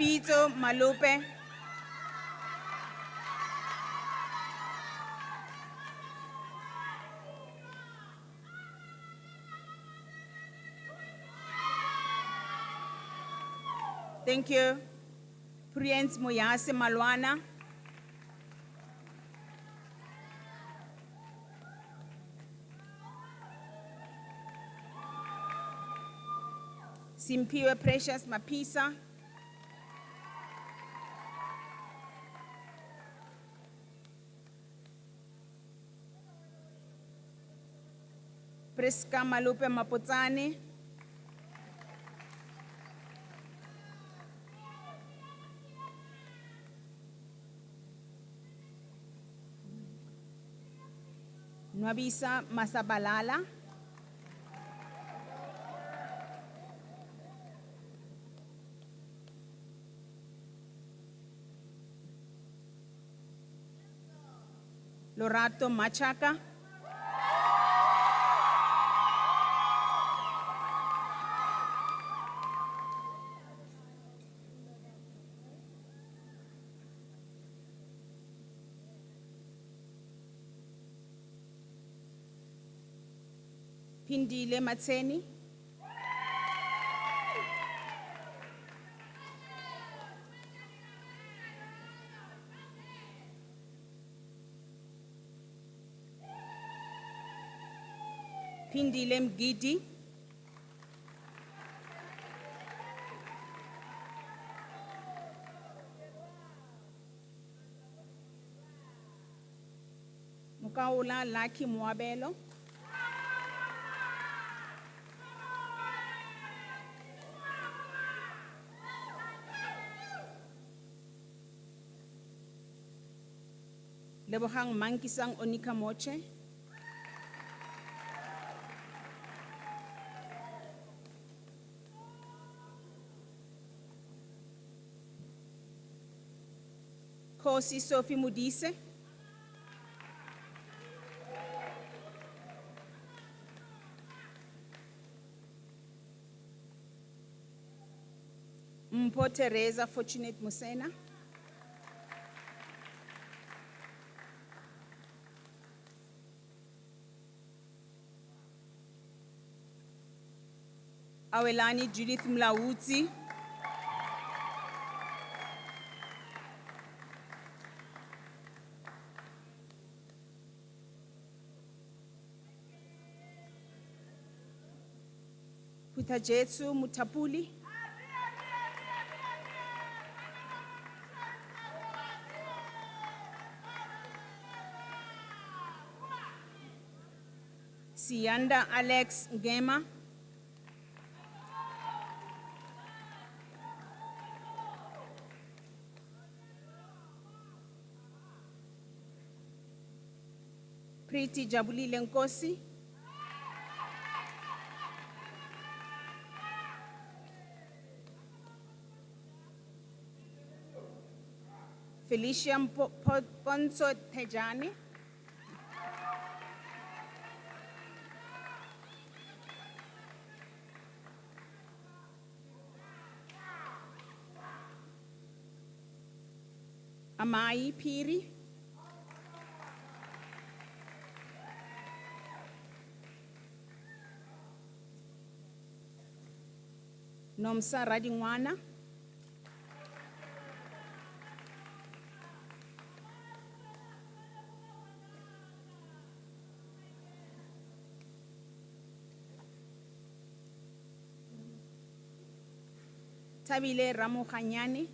Pito Malupe. Thank you. Prince Moyase Malwana. Simpiwe Precious Mapisa. Priska Malupe Mapotsane. Nwabisa Masabalala. Lorato Machaka. Pindile Matseni. Pindile Mgidi. Mukaula Laki Mwabelo. Lebohang Mankisang Onika Moche. Kosi Sophie Mudise. Mpo Teresa Fortunate Musena. Awelani Judith Mlawuti. Putajetsu Mutapuli. Sianda Alex Ngema. Priti Jabulile Nkosi. Felicia Ponso Tejani. Amai Piri. Nomsa Radingwana. Tabile Ramukhanyani.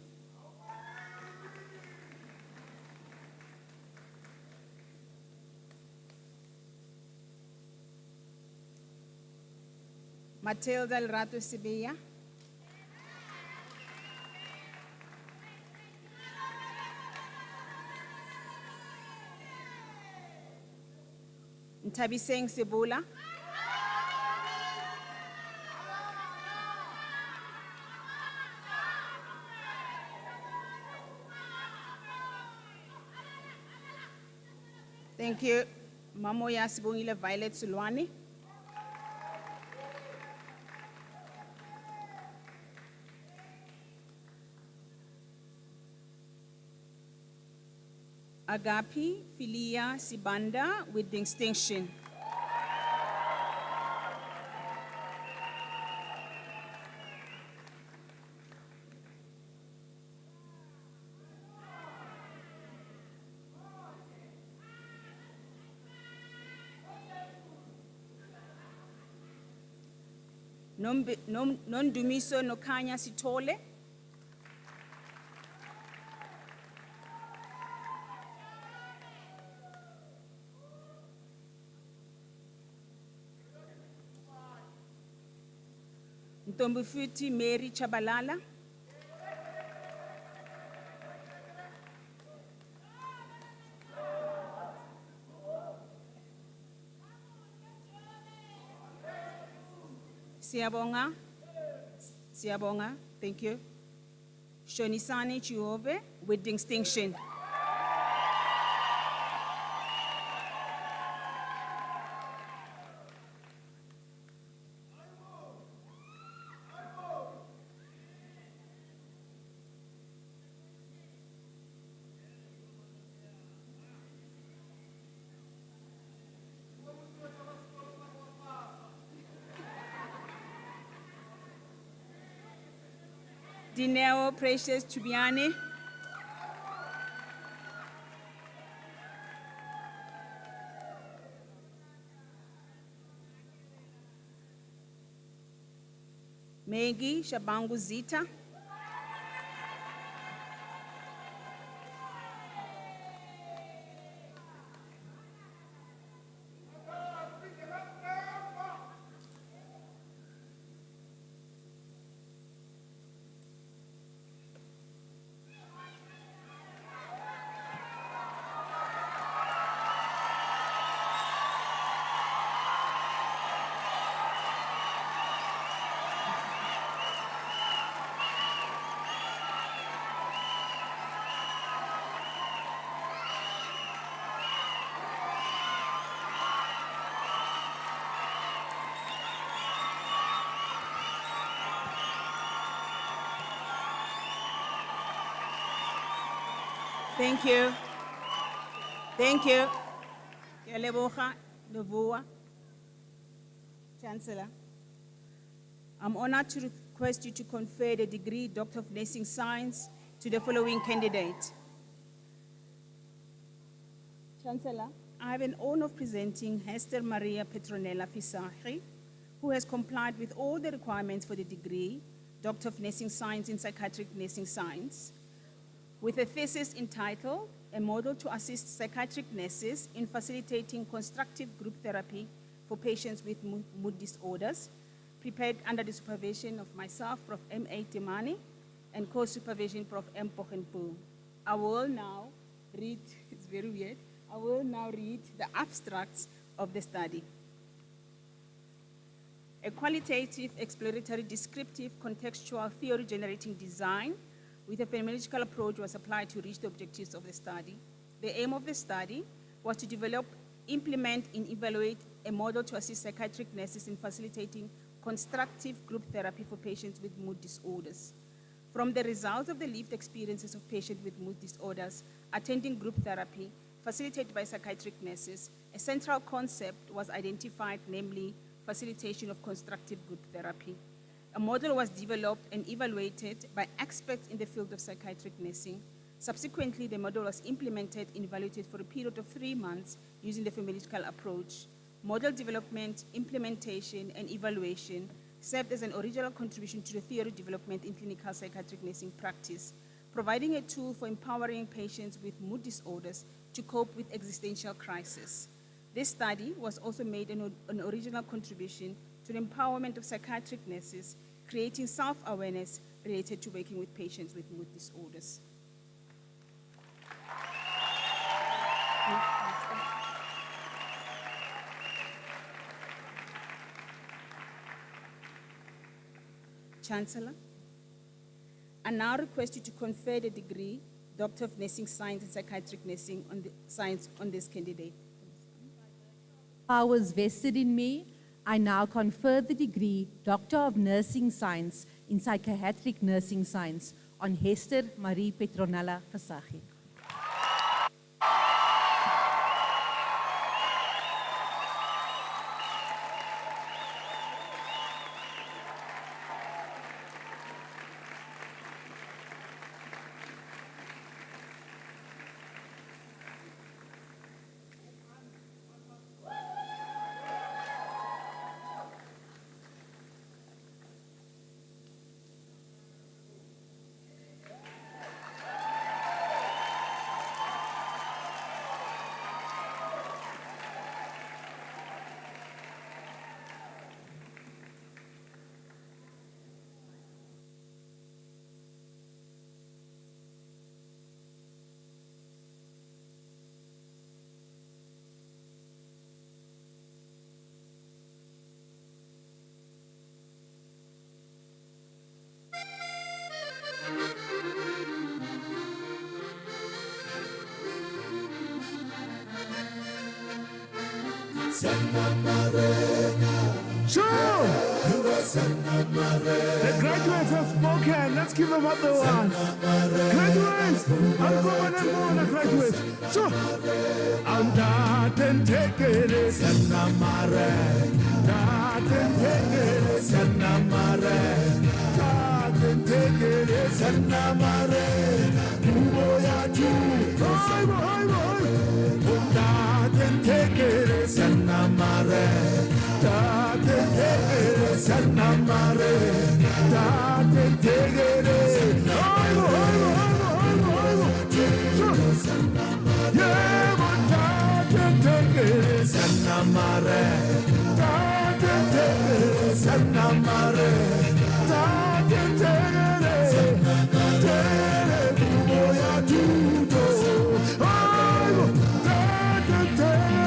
Matilda El Rato Sibia. Ntabiseng Sibula. Thank you. Mamoya Sibongile Violet Sulwani. Agapi Philia Sibanda with distinction. Nondumiso Nokanya Sitole. Ntombufuti Mary Chabalala. Siyabonga. Siyabonga. Thank you. Shonisani Chiove with distinction. Dineo Precious Chubiane. Maggie Shabangu Zita. Thank you. Thank you. Yaleboha Novoa. Chancellor, I'm honored to request you to confer the degree Doctor of Nursing Science to the following candidate. Chancellor, I have an honor of presenting Hester Maria Petronella Fisachi, who has complied with all the requirements for the degree Doctor of Nursing Science in Psychiatric Nursing Science, with a thesis entitled, A Model to Assist Psychiatric Nurses in Facilitating Constructive Group Therapy for Patients with Mood Disorders, prepared under the supervision of myself, Prof. M.A. Temani, and co-supervision, Prof. M. Pochenpo. I will now read, it's very weird, I will now read the abstracts of the study. A qualitative, exploratory, descriptive, contextual, theory-generating design with a phenomenological approach was applied to reach the objectives of the study. The aim of the study was to develop, implement, and evaluate a model to assist psychiatric nurses in facilitating constructive group therapy for patients with mood disorders. From the results of the lived experiences of patients with mood disorders attending group therapy facilitated by psychiatric nurses, a central concept was identified, namely facilitation of constructive group therapy. A model was developed and evaluated by experts in the field of psychiatric nursing. Subsequently, the model was implemented and evaluated for a period of 3 months using the phenomenological approach. Model development, implementation, and evaluation served as an original contribution to the theory development in clinical psychiatric nursing practice, providing a tool for empowering patients with mood disorders to cope with existential crisis. This study was also made an original contribution to the empowerment of psychiatric nurses, creating self-awareness related to working with patients with mood disorders. Chancellor, I now request you to confer the degree Doctor of Nursing Science and Psychiatric Nursing on this candidate. Powers vested in me, I now confer the degree Doctor of Nursing Science in Psychiatric Nursing Science on Hester Marie Petronella Fisachi. Sure! The graduates have spoken. Let's give them another one. Graduates! I'll go on and go on the graduates. Sure! I'm that and take it, Sanamare. That and take it, Sanamare. That and take it, Sanamare. Uboya tu, that and take it, Sanamare. That and take it, Sanamare. That and take it, yeah, but that and take it, Sanamare. That and take it, Sanamare. That and take it, Uboya tuto. That and take it.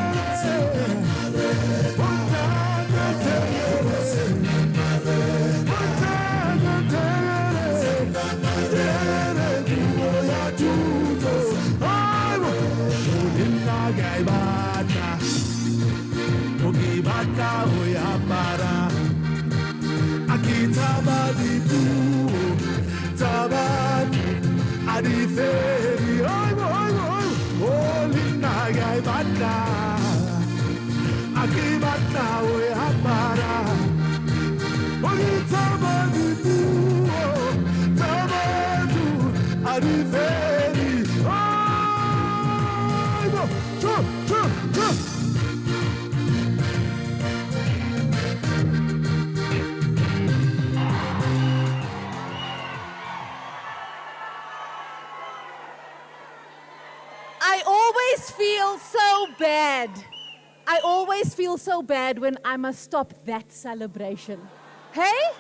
I always feel so bad. I always feel so bad when I must stop that celebration. Hey?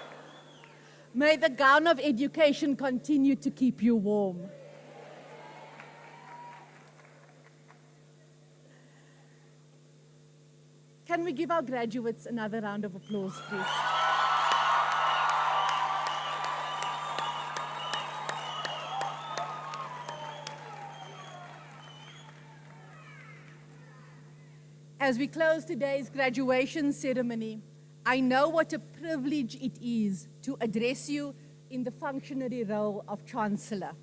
May the gown of education continue to keep you warm. Can we give our graduates another round of applause, please? As we close today's graduation ceremony, I know what a privilege it is to address you in the functionary role of Chancellor.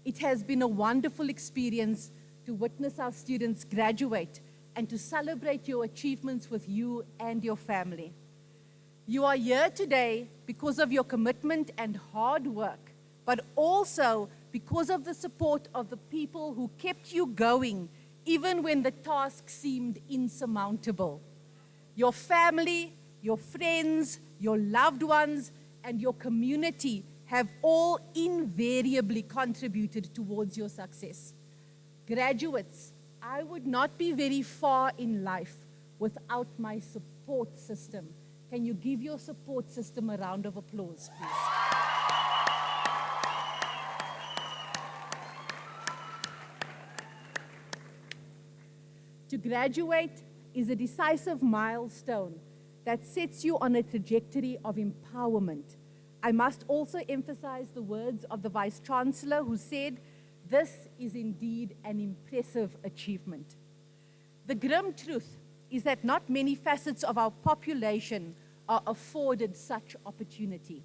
It has been a wonderful experience to witness our students graduate and to celebrate your achievements with you and your family. You are here today because of your commitment and hard work, but also because of the support of the people who kept you going even when the task seemed insurmountable. Your family, your friends, your loved ones, and your community have all invariably contributed towards your success. Graduates, I would not be very far in life without my support system. Can you give your support system a round of applause, please? To graduate is a decisive milestone that sets you on a trajectory of empowerment. I must also emphasize the words of the Vice-Chancellor who said, "This is indeed an impressive achievement." The grim truth is that not many facets of our population are afforded such opportunity.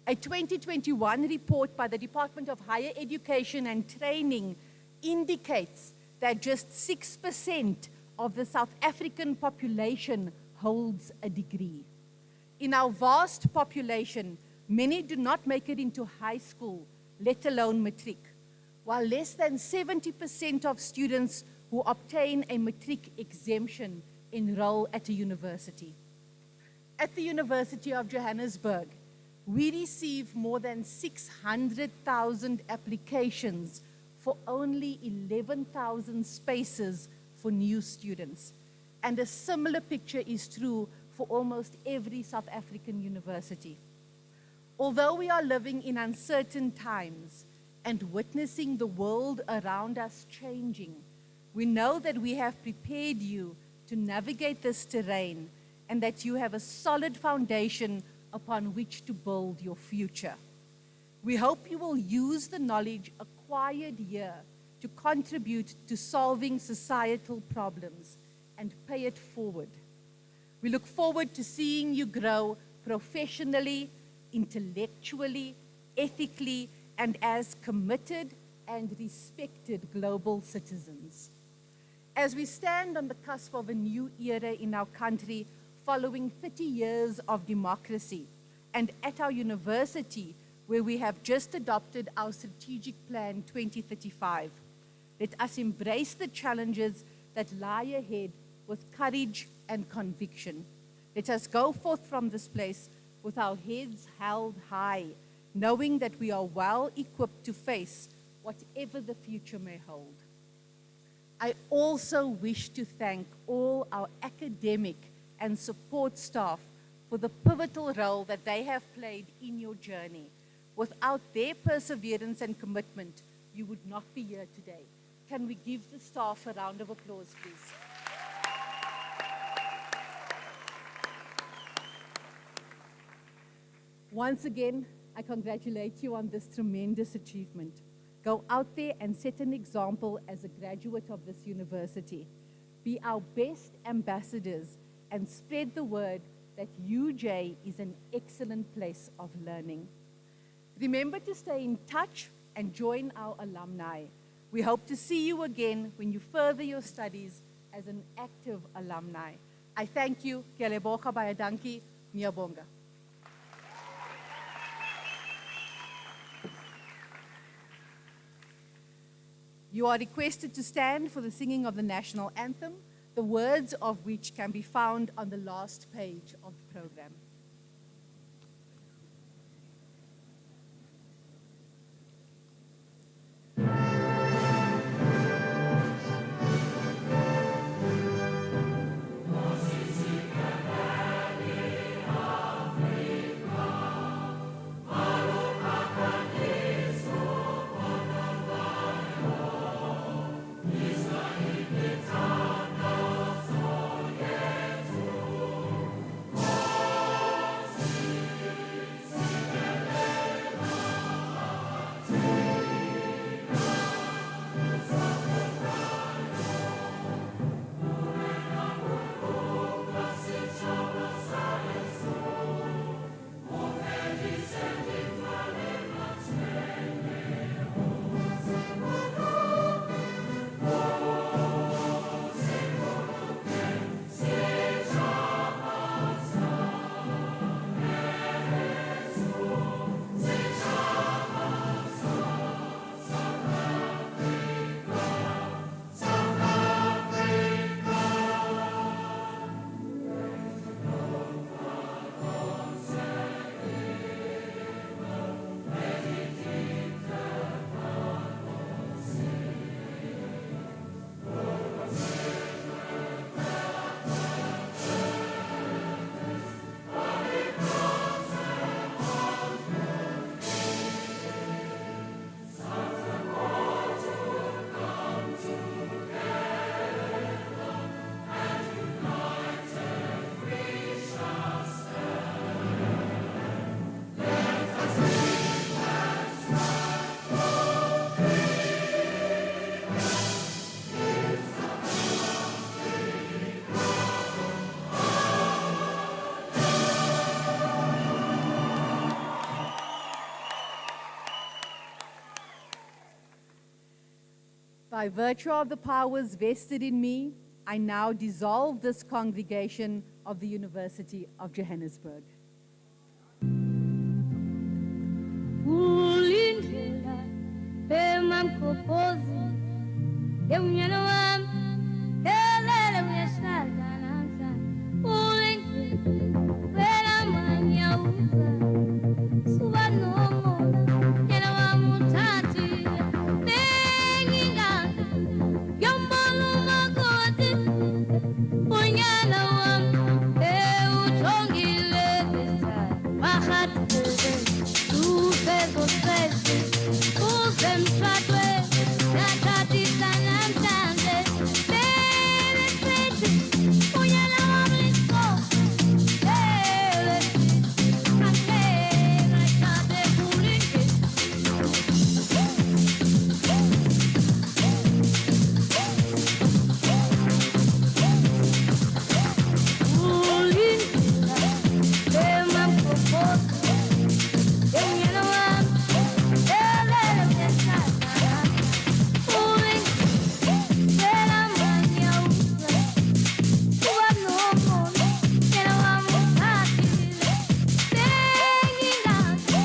A 2021 report by the Department of Higher Education and Training indicates that just 6% of the South African population holds a degree. In our vast population, many do not make it into high school, let alone matric, while less than 70% of students who obtain a matric exemption enroll at a university. At the University of Johannesburg, we receive more than 600,000 applications for only 11,000 spaces for new students. And a similar picture is true for almost every South African university. Although we are living in uncertain times and witnessing the world around us changing, we know that we have prepared you to navigate this terrain and that you have a solid foundation upon which to build your future. We hope you will use the knowledge acquired here to contribute to solving societal problems and pay it forward. We look forward to seeing you grow professionally, intellectually, ethically, and as committed and respected global citizens. As we stand on the cusp of a new era in our country, following 30 years of democracy, and at our university, where we have just adopted our Strategic Plan 2035, let us embrace the challenges that lie ahead with courage and conviction. Let us go forth from this place with our heads held high, knowing that we are well equipped to face whatever the future may hold. I also wish to thank all our academic and support staff for the pivotal role that they have played in your journey. Without their perseverance and commitment, you would not be here today. Can we give the staff a round of applause, please? Once again, I congratulate you on this tremendous achievement. Go out there and set an example as a graduate of this university. Be our best ambassadors and spread the word that UJ is an excellent place of learning. Remember to stay in touch and join our alumni. We hope to see you again when you further your studies as an active alumni. I thank you. Ke a leboga baie dankie. Ngiyabonga. You are requested to stand for the singing of the national anthem, the words of which can be found on the last page of the program. By virtue of the powers vested in me, I now dissolve this congregation of the University of Johannesburg. Ulindlela, bema mkopozi,